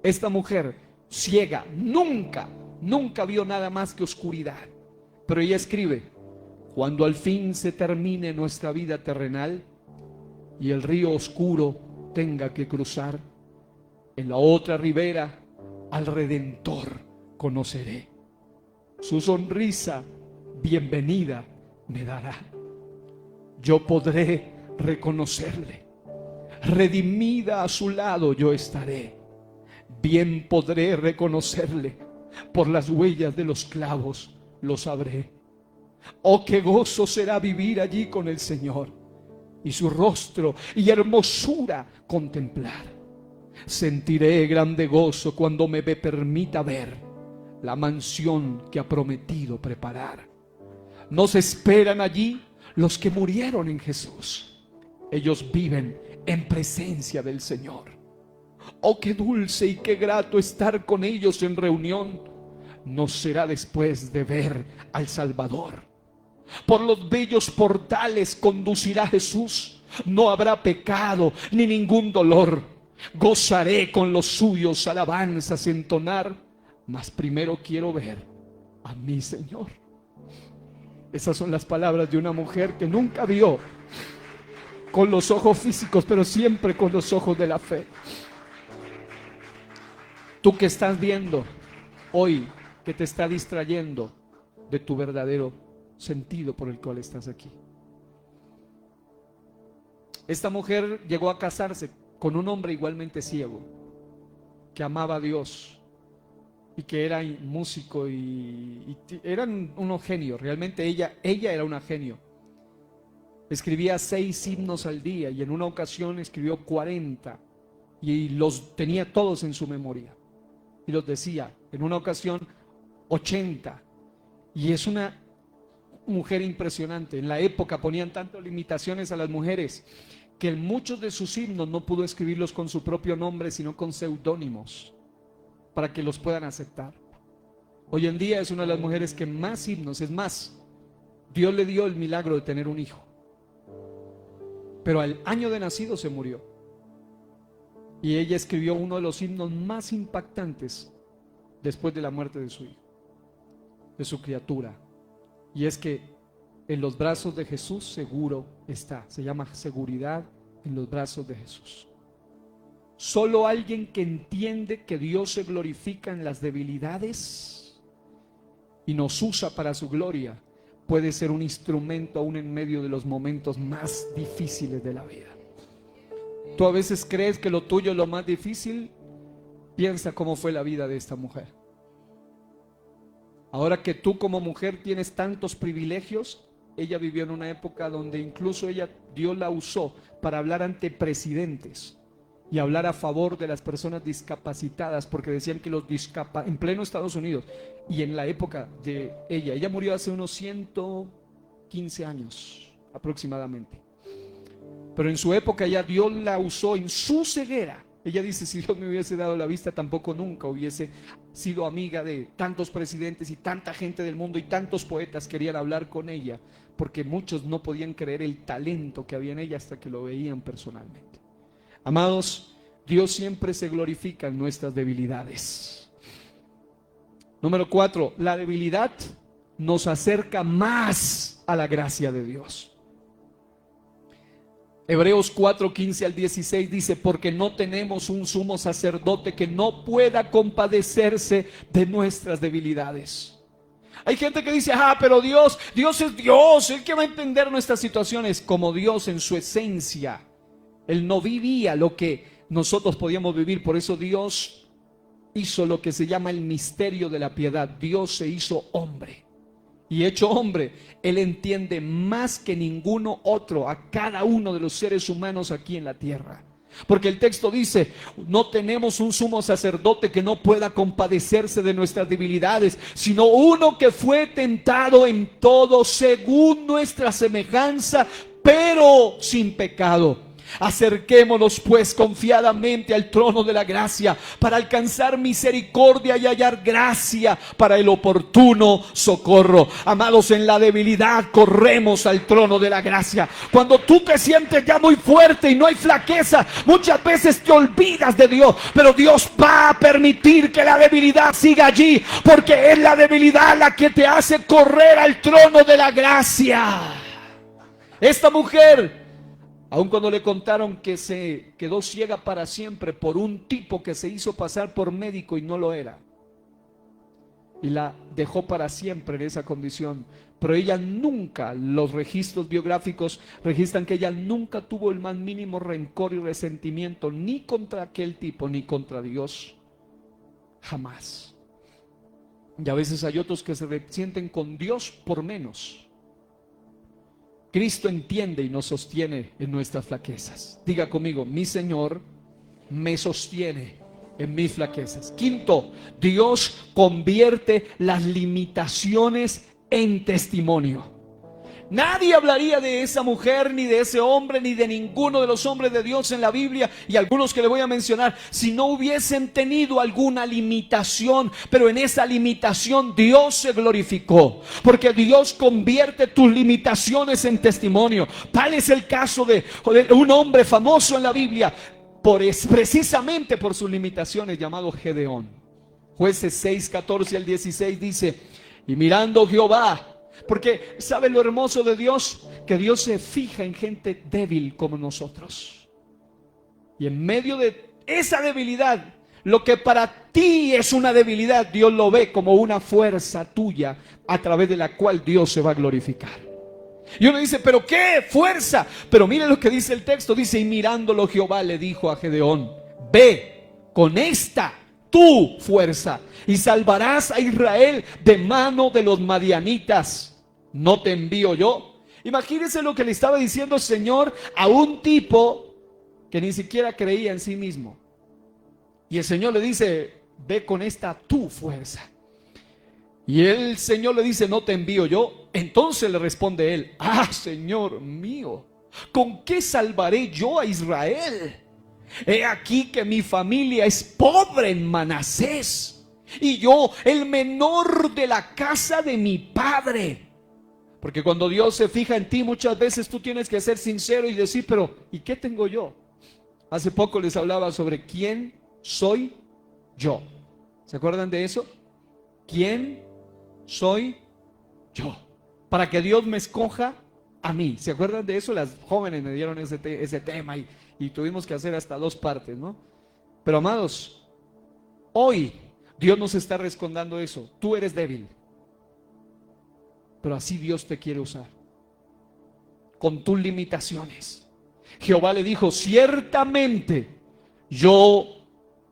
Esta mujer ciega nunca vio nada más que oscuridad. Pero ella escribe: cuando al fin se termine nuestra vida terrenal y el río oscuro tenga que cruzar, en la otra ribera al Redentor conoceré. Su sonrisa bienvenida me dará. Yo podré reconocerle. Redimida a su lado yo estaré. Bien podré reconocerle. Por las huellas de los clavos lo sabré. Oh, qué gozo será vivir allí con el Señor y su rostro y hermosura contemplar. Sentiré grande gozo cuando me permita ver la mansión que ha prometido preparar. Nos esperan allí los que murieron en Jesús. Ellos viven en presencia del Señor. Oh, qué dulce y qué grato estar con ellos en reunión. No será después de ver al Salvador. Por los bellos portales conducirá Jesús. No habrá pecado ni ningún dolor. Gozaré con los suyos alabanzas entonar. Mas primero quiero ver a mi Señor. Esas son las palabras de una mujer que nunca vio con los ojos físicos, pero siempre con los ojos de la fe. Tú que estás viendo hoy, que te está distrayendo de tu verdadero sentido por el cual estás aquí. Esta mujer llegó a casarse con un hombre igualmente ciego, que amaba a Dios y que era músico y eran unos genios. Realmente ella era una genio. Escribía 6 himnos al día y en una ocasión escribió 40 y los tenía todos en su memoria y los decía. En una ocasión 80, y es una mujer impresionante. En la época ponían tantas limitaciones a las mujeres que en muchos de sus himnos no pudo escribirlos con su propio nombre, sino con seudónimos, para que los puedan aceptar. Hoy en día es una de las mujeres que más himnos, es más, Dios le dio el milagro de tener un hijo, pero al año de nacido se murió. Y ella escribió uno de los himnos más impactantes después de la muerte de su hijo, de su criatura. Y es que en los brazos de Jesús seguro está. Se llama seguridad en los brazos de Jesús. Solo alguien que entiende que Dios se glorifica en las debilidades y nos usa para su gloria puede ser un instrumento aún en medio de los momentos más difíciles de la vida. Tú a veces crees que lo tuyo es lo más difícil. Piensa cómo fue la vida de esta mujer. Ahora que tú como mujer tienes tantos privilegios, ella vivió en una época donde incluso Dios la usó para hablar ante presidentes y hablar a favor de las personas discapacitadas, porque decían que en pleno Estados Unidos y en la época de ella murió hace unos 115 años aproximadamente, pero en su época Dios la usó en su ceguera. Ella dice, si Dios me hubiese dado la vista, tampoco nunca hubiese sido amiga de tantos presidentes y tanta gente del mundo, y tantos poetas querían hablar con ella, porque muchos no podían creer el talento que había en ella hasta que lo veían personalmente. Amados, Dios siempre se glorifica en nuestras debilidades. Número 4, la debilidad nos acerca más a la gracia de Dios. Hebreos 4, 15 al 16 dice, porque no tenemos un sumo sacerdote que no pueda compadecerse de nuestras debilidades. Hay gente que dice, pero Dios es Dios, Él que va a entender nuestras situaciones. Como Dios en su esencia, Él no vivía lo que nosotros podíamos vivir. Por eso Dios hizo lo que se llama el misterio de la piedad. Dios se hizo hombre. Y hecho hombre, Él entiende más que ninguno otro a cada uno de los seres humanos aquí en la tierra. Porque el texto dice, no tenemos un sumo sacerdote que no pueda compadecerse de nuestras debilidades, sino uno que fue tentado en todo según nuestra semejanza, pero sin pecado. Acerquémonos pues confiadamente al trono de la gracia para alcanzar misericordia y hallar gracia para el oportuno socorro. Amados, en la debilidad corremos al trono de la gracia. Cuando tú te sientes ya muy fuerte y no hay flaqueza, muchas veces te olvidas de Dios, pero Dios va a permitir que la debilidad siga allí, porque es la debilidad la que te hace correr al trono de la gracia. Esta mujer, aun cuando le contaron que se quedó ciega para siempre por un tipo que se hizo pasar por médico y no lo era, y la dejó para siempre en esa condición, pero ella nunca, los registros biográficos registran que ella nunca tuvo el más mínimo rencor y resentimiento, ni contra aquel tipo, ni contra Dios, jamás. Y a veces hay otros que se resienten con Dios por menos. Cristo entiende y nos sostiene en nuestras flaquezas. Diga conmigo, mi Señor me sostiene en mis flaquezas. Quinto, Dios convierte las limitaciones en testimonio. Nadie hablaría de esa mujer, ni de ese hombre, ni de ninguno de los hombres de Dios en la Biblia, y algunos que le voy a mencionar, si no hubiesen tenido alguna limitación. Pero en esa limitación Dios se glorificó, porque Dios convierte tus limitaciones en testimonio. Tal es el caso de un hombre famoso en la Biblia, precisamente por sus limitaciones, llamado Gedeón. Jueces 6, 14 al 16 dice: y mirando Jehová, porque ¿sabe lo hermoso de Dios? Que Dios se fija en gente débil como nosotros. Y en medio de esa debilidad, lo que para ti es una debilidad, Dios lo ve como una fuerza tuya, a través de la cual Dios se va a glorificar. Y uno dice: ¿pero qué fuerza? Pero mire lo que dice el texto. Dice: y mirándolo Jehová le dijo a Gedeón: ve con esta tu fuerza y salvarás a Israel de mano de los madianitas. ¿No te envío yo? Imagínense lo que le estaba diciendo el Señor a un tipo que ni siquiera creía en sí mismo. Y el Señor le dice: ve con esta tu fuerza. Y el Señor le dice: ¿no te envío yo? Entonces le responde él: ah, Señor mío, ¿con qué salvaré yo a Israel? He aquí que mi familia es pobre en Manasés, y yo el menor de la casa de mi padre. Porque cuando Dios se fija en ti, muchas veces tú tienes que ser sincero y decir: pero ¿y qué tengo yo? Hace poco les hablaba sobre quién soy yo. ¿Se acuerdan de eso? ¿Quién soy yo? Para que Dios me escoja a mí. ¿Se acuerdan de eso? Las jóvenes me dieron ese tema y tuvimos que hacer hasta 2 partes, ¿no? Pero amados, hoy Dios nos está respondiendo eso. Tú eres débil, pero así Dios te quiere usar, con tus limitaciones. Jehová le dijo: ciertamente yo,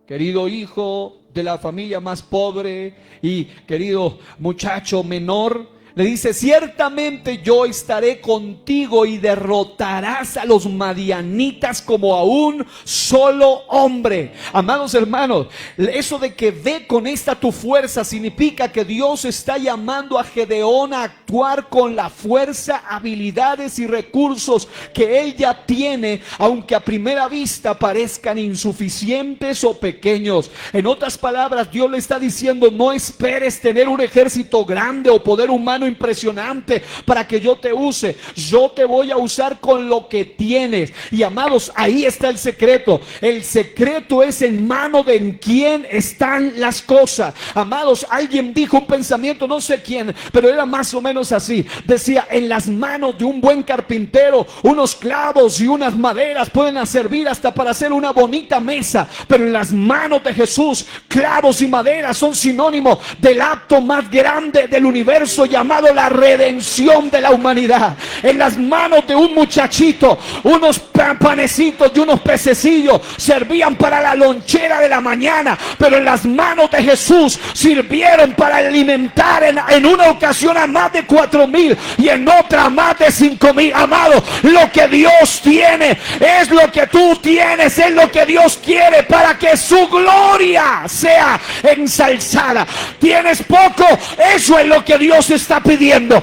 querido hijo de la familia más pobre y querido muchacho menor, le dice: ciertamente yo estaré contigo y derrotarás a los madianitas como a un solo hombre. Amados hermanos, eso de que ve con esta tu fuerza significa que Dios está llamando a Gedeón a actuar con la fuerza, habilidades y recursos que él ya tiene, aunque a primera vista parezcan insuficientes o pequeños. En otras palabras, Dios le está diciendo: no esperes tener un ejército grande o poder humano impresionante para que yo te use. Yo te voy a usar con lo que tienes. Y amados, ahí está el secreto. El secreto es en mano de en quién están las cosas. Amados, alguien dijo un pensamiento, no sé quién, pero era más o menos así. Decía: en las manos de un buen carpintero, unos clavos y unas maderas pueden servir hasta para hacer una bonita mesa, pero en las manos de Jesús, clavos y maderas son sinónimo del acto más grande del universo, llamado la redención de la humanidad. En las manos de un muchachito, unos panecitos y unos pececillos servían para la lonchera de la mañana, pero en las manos de Jesús sirvieron para alimentar en una ocasión a más de 4,000 y en otra a más de 5,000. Amado, lo que Dios tiene es lo que tú tienes, es lo que Dios quiere para que su gloria sea ensalzada. Tienes poco, eso es lo que Dios está pidiendo.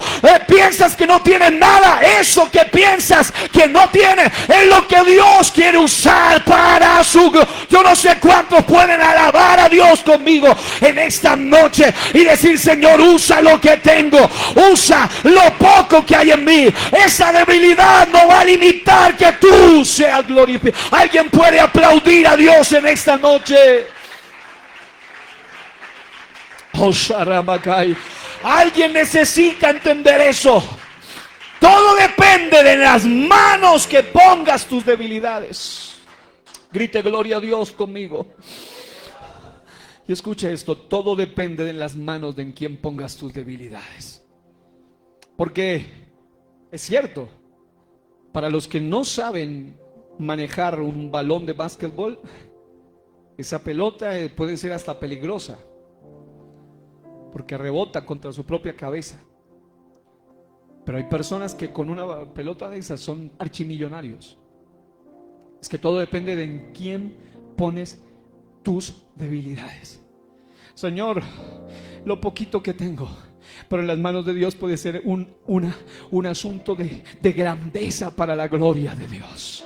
Piensas que no tienes nada, eso que piensas que no tienes es lo que Dios quiere usar para su gloria. Yo no sé cuántos pueden alabar a Dios conmigo en esta noche y decir: Señor, usa lo que tengo, usa lo poco que hay en mí. Esa debilidad no va a limitar que tú seas glorificado. Alguien puede aplaudir a Dios en esta noche. Oh, Sharabakai. Alguien necesita entender eso. Todo depende de las manos que pongas tus debilidades. Grite gloria a Dios conmigo. Y escucha esto: todo depende de las manos de en quien pongas tus debilidades. Porque es cierto, para los que no saben manejar un balón de básquetbol, esa pelota puede ser hasta peligrosa, porque rebota contra su propia cabeza. Pero hay personas que con una pelota de esas son archimillonarios. Es que todo depende de en quién pones tus debilidades. Señor, lo poquito que tengo, pero en las manos de Dios puede ser un asunto de grandeza para la gloria de Dios.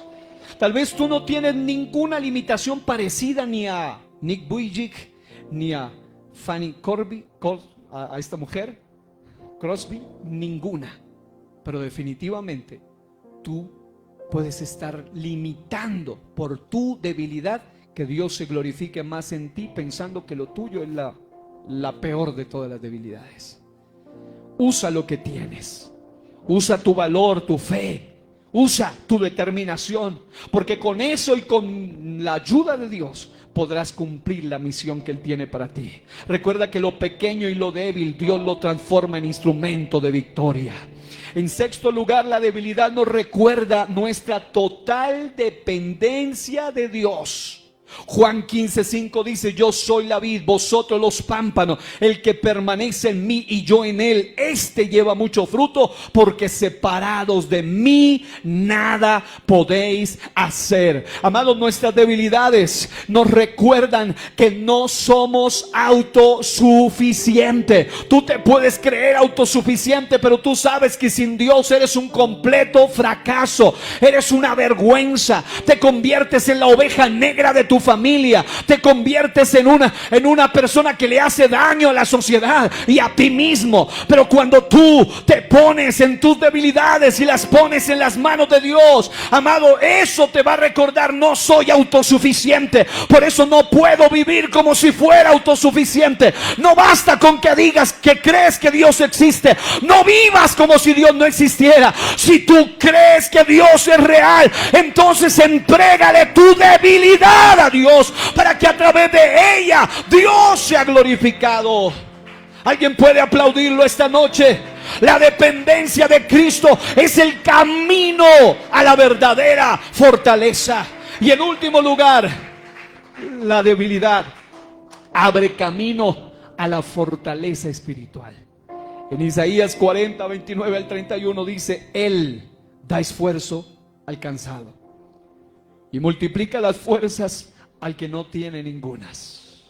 Tal vez tú no tienes ninguna limitación parecida ni a Nick Vujicic, ni a Fanny a esta mujer, Crosby, ninguna. Pero definitivamente tú puedes estar limitando por tu debilidad que Dios se glorifique más en ti, pensando que lo tuyo es la peor de todas las debilidades. Usa lo que tienes, usa tu valor, tu fe, usa tu determinación, porque con eso y con la ayuda de Dios podrás cumplir la misión que Él tiene para ti. Recuerda que lo pequeño y lo débil Dios lo transforma en instrumento de victoria. En sexto lugar, la debilidad nos recuerda nuestra total dependencia de Dios. Juan 15:5 dice: yo soy la vid, vosotros los pámpanos. El que permanece en mí y yo en él, este lleva mucho fruto, porque separados de mí nada podéis hacer. Amados, nuestras debilidades nos recuerdan que no somos autosuficientes. Tú te puedes creer autosuficiente, pero tú sabes que sin Dios eres un completo fracaso, eres una vergüenza, te conviertes en la oveja negra de tu familia, te conviertes en una persona que le hace daño a la sociedad y a ti mismo. Pero cuando tú te pones en tus debilidades y las pones en las manos de Dios, amado, eso te va a recordar: no soy autosuficiente, por eso no puedo vivir como si fuera autosuficiente. No basta con que digas que crees que Dios existe, no vivas como si Dios no existiera. Si tú crees que Dios es real, entonces entrégale tu debilidad a Dios, para que a través de ella Dios sea glorificado. ¿Alguien puede aplaudirlo esta noche? La dependencia de Cristo es el camino a la verdadera fortaleza. Y en último lugar, la debilidad abre camino a la fortaleza espiritual. En Isaías 40, 29 al 31 dice: Él da esfuerzo al cansado y multiplica las fuerzas al que no tiene ningunas.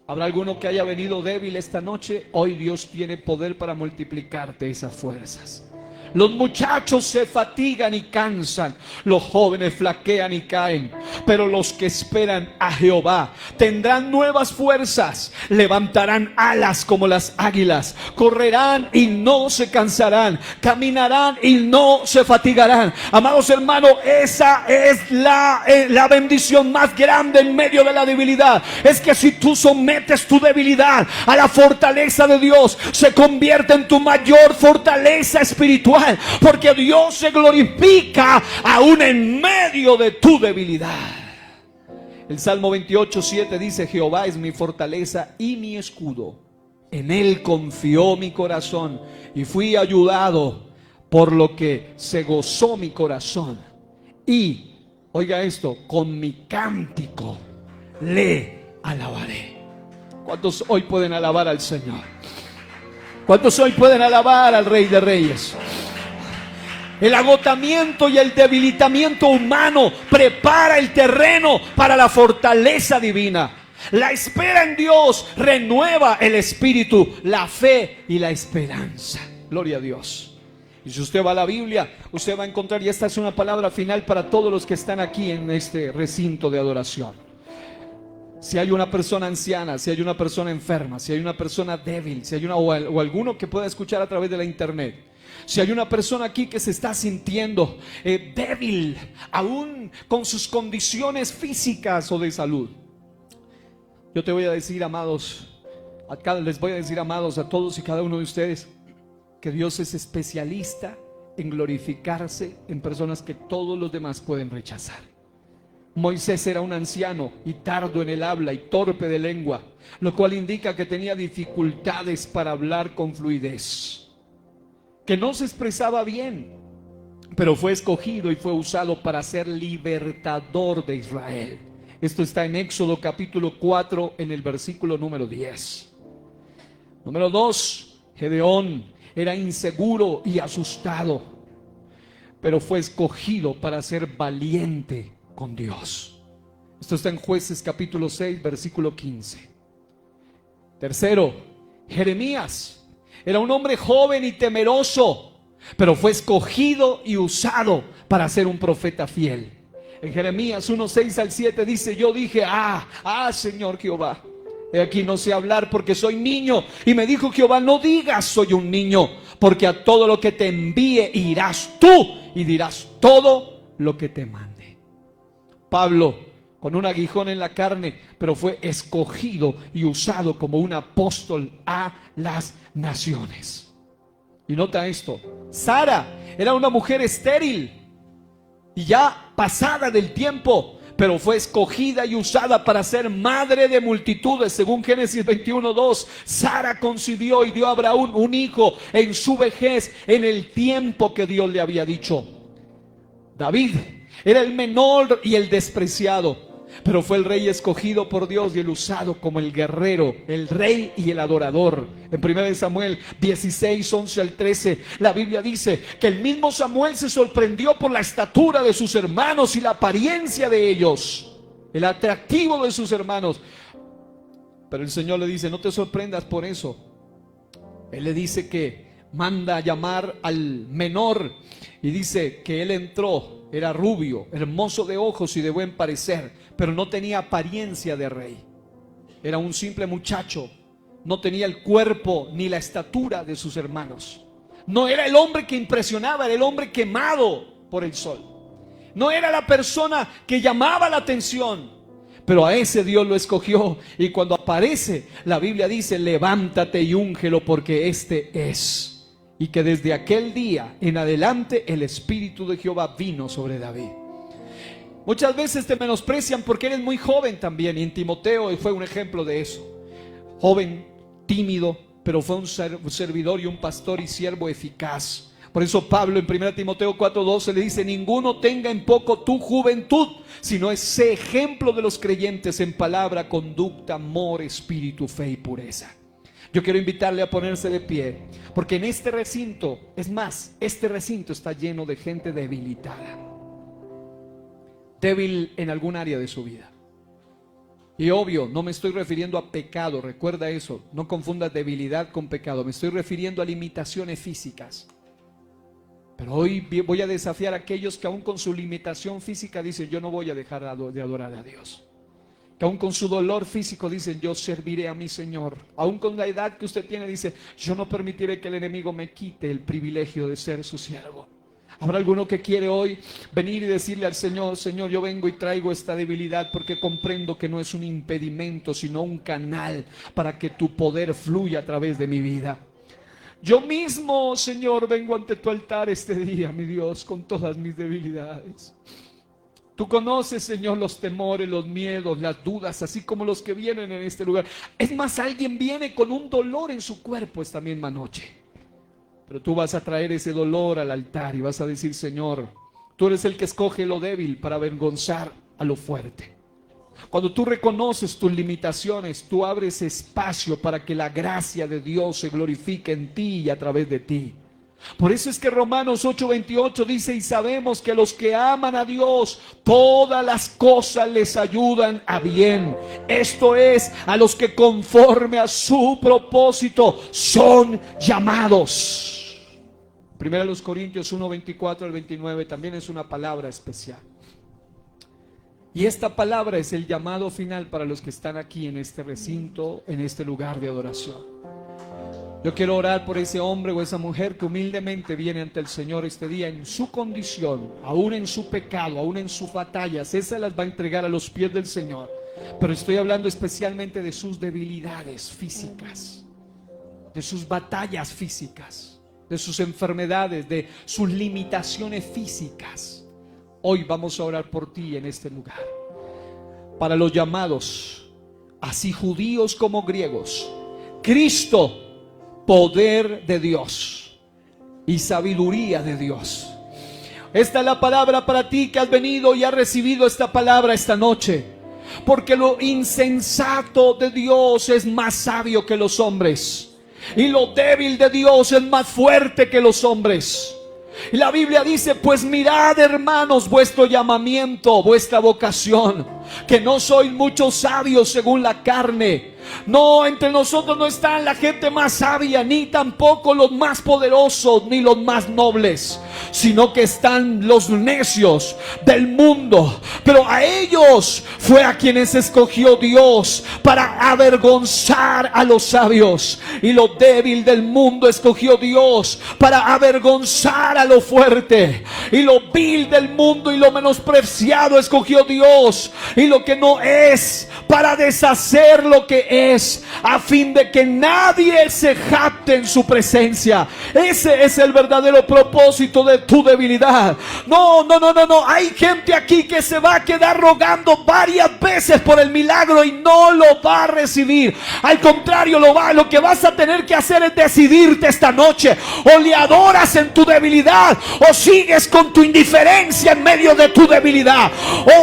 ¿Habrá alguno que haya venido débil esta noche? Hoy Dios tiene poder para multiplicarte esas fuerzas. Los muchachos se fatigan y cansan, los jóvenes flaquean y caen, pero los que esperan a Jehová tendrán nuevas fuerzas, levantarán alas como las águilas, correrán y no se cansarán, caminarán y no se fatigarán. Amados hermanos, esa es la bendición más grande en medio de la debilidad. Es que si tú sometes tu debilidad a la fortaleza de Dios, se convierte en tu mayor fortaleza espiritual, porque Dios se glorifica aún en medio de tu debilidad. El Salmo 28:7 dice: Jehová es mi fortaleza y mi escudo, en él confió mi corazón y fui ayudado, por lo que se gozó mi corazón. Y, oiga esto, con mi cántico le alabaré. ¿Cuántos hoy pueden alabar al Señor? ¿Cuántos hoy pueden alabar al Rey de Reyes? El agotamiento y el debilitamiento humano prepara el terreno para la fortaleza divina. La espera en Dios renueva el espíritu, la fe y la esperanza. Gloria a Dios. Y si usted va a la Biblia, usted va a encontrar, y esta es una palabra final para todos los que están aquí en este recinto de adoración. Si hay una persona anciana, si hay una persona enferma, si hay una persona débil, si hay o alguno que pueda escuchar a través de la internet, si hay una persona aquí que se está sintiendo débil, aún con sus condiciones físicas o de salud, yo te voy a decir, amados, les voy a decir, amados, a todos y cada uno de ustedes, que Dios es especialista en glorificarse en personas que todos los demás pueden rechazar. Moisés era un anciano y tardo en el habla y torpe de lengua, lo cual indica que tenía dificultades para hablar con fluidez, que no se expresaba bien, pero fue escogido y fue usado para ser libertador de Israel. Esto está en Éxodo capítulo 4 en el versículo número 10. Número 2, Gedeón era inseguro y asustado, pero fue escogido para ser valiente con Dios. Esto está en Jueces capítulo 6, versículo 15. Tercero, Jeremías era un hombre joven y temeroso, pero fue escogido y usado para ser un profeta fiel. En Jeremías 1, 6 al 7 dice: yo dije, Señor Jehová, he aquí no sé hablar porque soy niño. Y me dijo Jehová: no digas soy un niño, porque a todo lo que te envíe irás tú y dirás todo lo que te mande. Pablo, con un aguijón en la carne, pero fue escogido y usado como un apóstol a las naciones. Y nota esto: Sara era una mujer estéril y ya pasada del tiempo, pero fue escogida y usada para ser madre de multitudes. Según Génesis 21:2, Sara concibió y dio a Abraham un hijo en su vejez, en el tiempo que Dios le había dicho. David era el menor y el despreciado, pero fue el rey escogido por Dios y el usado como el guerrero, el rey y el adorador. En 1 Samuel 16, 11 al 13, la Biblia dice que el mismo Samuel se sorprendió por la estatura de sus hermanos y la apariencia de ellos, el atractivo de sus hermanos. Pero el Señor le dice: no te sorprendas por eso. Él le dice que manda a llamar al menor y dice que él entró, era rubio, hermoso de ojos y de buen parecer, pero no tenía apariencia de rey. Era un simple muchacho, no tenía el cuerpo ni la estatura de sus hermanos. No era el hombre que impresionaba, era el hombre quemado por el sol. No era la persona que llamaba la atención, pero a ese Dios lo escogió. Y cuando aparece, la Biblia dice: levántate y úngelo, porque este es. Y que desde aquel día en adelante el Espíritu de Jehová vino sobre David. Muchas veces te menosprecian porque eres muy joven también, y en Timoteo fue un ejemplo de eso. Joven, tímido, pero fue un servidor y un pastor y siervo eficaz. Por eso Pablo en 1 Timoteo 4:12 le dice: ninguno tenga en poco tu juventud, sino ese ejemplo de los creyentes en palabra, conducta, amor, espíritu, fe y pureza. Yo quiero invitarle a ponerse de pie, porque en este recinto, es más, este recinto está lleno de gente debilitada, débil en algún área de su vida. Y obvio, no me estoy refiriendo a pecado, recuerda eso, no confundas debilidad con pecado, me estoy refiriendo a limitaciones físicas. Pero hoy voy a desafiar a aquellos que aún con su limitación física dicen: yo no voy a dejar de adorar a Dios. Que aún con su dolor físico dicen: yo serviré a mi Señor. Aún con la edad que usted tiene dice: yo no permitiré que el enemigo me quite el privilegio de ser su siervo. Habrá alguno que quiere hoy venir y decirle al Señor: Señor, yo vengo y traigo esta debilidad porque comprendo que no es un impedimento, sino un canal para que tu poder fluya a través de mi vida. Yo mismo, Señor, vengo ante tu altar este día, mi Dios, con todas mis debilidades. Tú conoces, Señor, los temores, los miedos, las dudas, así como los que vienen en este lugar. Es más, alguien viene con un dolor en su cuerpo esta misma noche. Pero tú vas a traer ese dolor al altar y vas a decir: Señor, tú eres el que escoge lo débil para avergonzar a lo fuerte. Cuando tú reconoces tus limitaciones, tú abres espacio para que la gracia de Dios se glorifique en ti y a través de ti. Por eso es que Romanos 8:28 dice: y sabemos que los que aman a Dios, todas las cosas les ayudan a bien. Esto es, a los que conforme a su propósito son llamados. 1 Corintios 1:24 al 29 también es una palabra especial. Y esta palabra es el llamado final para los que están aquí en este recinto, en este lugar de adoración. Yo quiero orar por ese hombre o esa mujer que humildemente viene ante el Señor este día en su condición, aún en su pecado, aún en sus batallas. Esas las va a entregar a los pies del Señor. Pero estoy hablando especialmente de sus debilidades físicas, de sus batallas físicas, de sus enfermedades, de sus limitaciones físicas. Hoy vamos a orar por ti en este lugar. Para los llamados, así judíos como griegos, Cristo, poder de Dios y sabiduría de Dios. Esta es la palabra para ti que has venido y has recibido esta palabra esta noche. Porque lo insensato de Dios es más sabio que los hombres, y lo débil de Dios es más fuerte que los hombres. Y la Biblia dice: pues mirad, hermanos, vuestro llamamiento, vuestra vocación. que no sois muchos sabios según la carne. No, entre nosotros no están la gente más sabia, ni tampoco los más poderosos, ni los más nobles, sino que están los necios del mundo. Pero a ellos fue a quienes escogió Dios para avergonzar a los sabios, y lo débil del mundo escogió Dios para avergonzar a lo fuerte, y lo vil del mundo y lo menospreciado escogió Dios, y lo que no es, para deshacer lo que es, a fin de que nadie se jacte en su presencia. Ese es el verdadero propósito de tu debilidad. No. Hay gente aquí que se va a quedar rogando varias veces por el milagro y no lo va a recibir. Al contrario, lo que vas a tener que hacer es decidirte esta noche. O le adoras en tu debilidad, o sigues con tu indiferencia en medio de tu debilidad,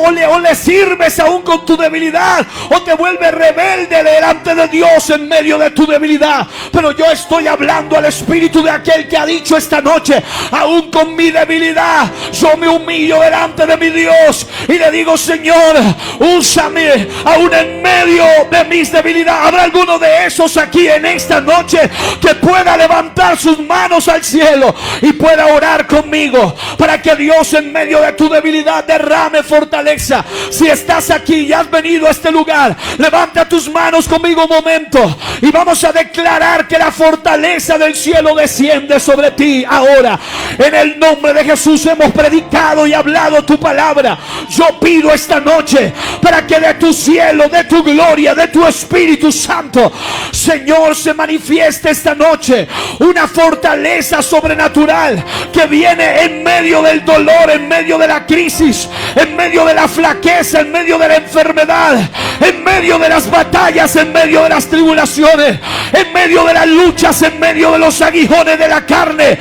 o le sirves aún con tu debilidad, o te vuelves rebelde delante de Dios en medio de tu debilidad. Pero yo estoy hablando al espíritu de aquel que ha dicho esta noche: aún con mi debilidad, yo me humillo delante de mi Dios y le digo: Señor, úsame aún en medio de mis debilidades. ¿Habrá alguno de esos aquí en esta noche que pueda levantar sus manos al cielo y pueda orar conmigo para que Dios en medio de tu debilidad derrame fortaleza? Si estás aquí y has venido a este lugar, levanta tus manos conmigo un momento y vamos a declarar que la fortaleza del cielo desciende sobre ti ahora. En el nombre de Jesús hemos predicado y hablado tu palabra. Yo pido esta noche para que de tu cielo, de tu gloria, de tu Espíritu Santo, Señor, se manifieste esta noche una fortaleza sobrenatural que viene en medio del dolor, en medio de la crisis, en medio de la flaqueza, en medio de la enfermedad, en medio de las batallas, en medio de las tribulaciones, en medio de las luchas, en medio de los aguijones de la carne.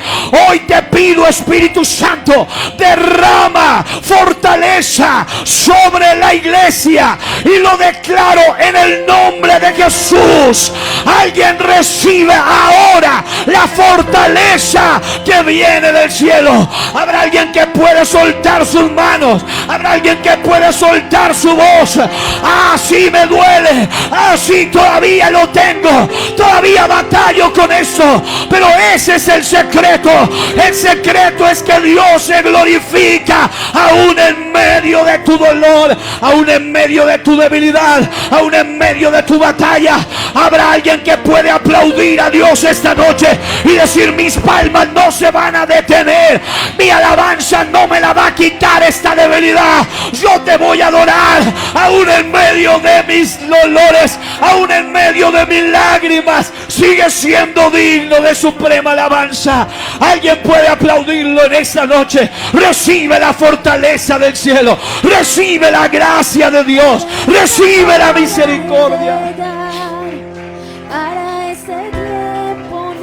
Hoy te pido, Espíritu Santo, derrama fortaleza sobre la iglesia, y lo declaro en el nombre de Jesús. Alguien recibe ahora la fortaleza que viene del cielo. Habrá alguien que puede soltar sus manos, habrá alguien que puede soltar su voz. Así me duele, así todavía lo tengo, todavía batallo con eso, pero ese es el secreto. El secreto es que Dios se glorifica aún en medio de tu dolor, aún en medio de tu debilidad, aún en medio de tu batalla. Habrá alguien que puede aplaudir a Dios esta noche y decir: mis palmas no se van a detener, mi alabanza no me la va a quitar esta debilidad. Yo te voy a adorar aún en medio de mis dolores, aún en medio de mis lágrimas. Sigue siendo digno de suprema alabanza. Alguien puede aplaudirlo en esta noche. Recibe la fortaleza del cielo, recibe la gracia de Dios, recibe la misericordia. Para ese tiempo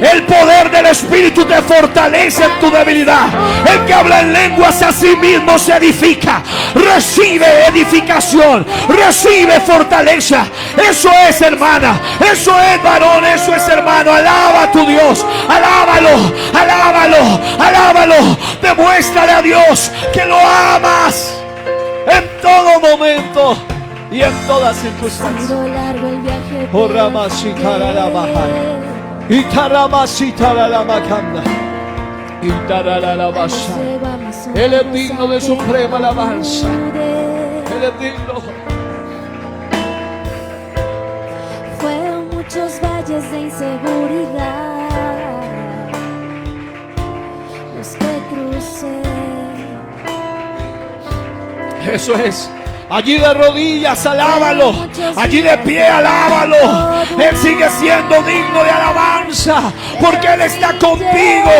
el poder del Espíritu te fortalece en tu debilidad. El que habla en lenguas a sí mismo se edifica. Recibe edificación, recibe fortaleza. Eso es, hermana, eso es, varón, eso es, hermano. Alaba a tu Dios, alábalo, alábalo, alábalo. Demuéstrale a Dios que lo amas en todo momento y en todas circunstancias. Ha sido largo el viaje, Oh, Ramashikara la Bahai. Itaramashitara la Makanda. Itarara la Basha. Él es digno de suprema alabanza. Él es digno. Fueron muchos valles de inseguridad los que crucé. Eso es. Allí de rodillas, alábalo. Allí de pie, alábalo. Él sigue siendo digno de alabanza, porque Él está contigo,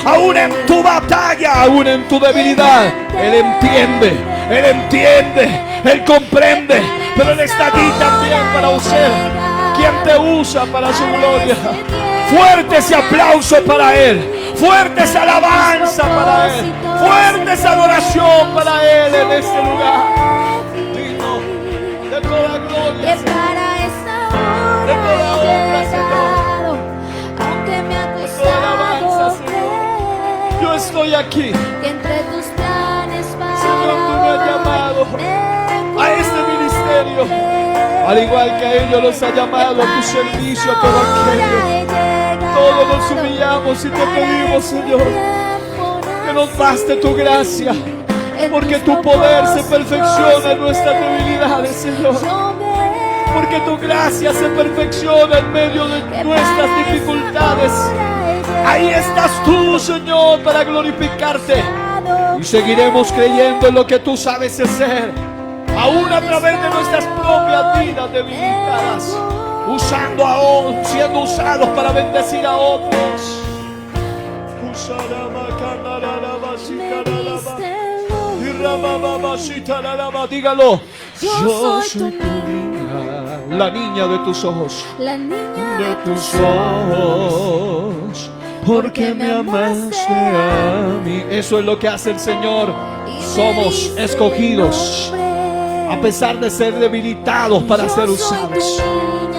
aún en tu batalla, aún en tu debilidad. Él entiende, Él entiende, Él comprende, pero Él está allí también para usar. Quien te usa para su gloria. Fuerte ese aplauso para Él, fuerte esa alabanza para Él, fuerte esa adoración para Él en este lugar. De toda gloria, Que para esta hora de toda honra, he llegado, aunque me ha costado estoy aquí. que entre tus planes para Señor, tú me has llamado a este ministerio, al igual que a ellos los ha llamado a tu servicio, a todo aquello. Todos nos humillamos y te pedimos, Señor, que nos baste tu gracia, porque tu poder se perfecciona en nuestras debilidades, Señor. Porque tu gracia se perfecciona en medio de nuestras dificultades. Ahí estás tú, Señor, para glorificarte. Y seguiremos creyendo en lo que tú sabes hacer, aún a través de nuestras propias vidas debilitadas, siendo usados para bendecir a otros. Dígalo. Yo soy tu niña, la niña de tus ojos, la niña de tus ojos, porque me amaste a mí. Eso es lo que hace el Señor. Somos escogidos, a pesar de ser debilitados, para ser usados.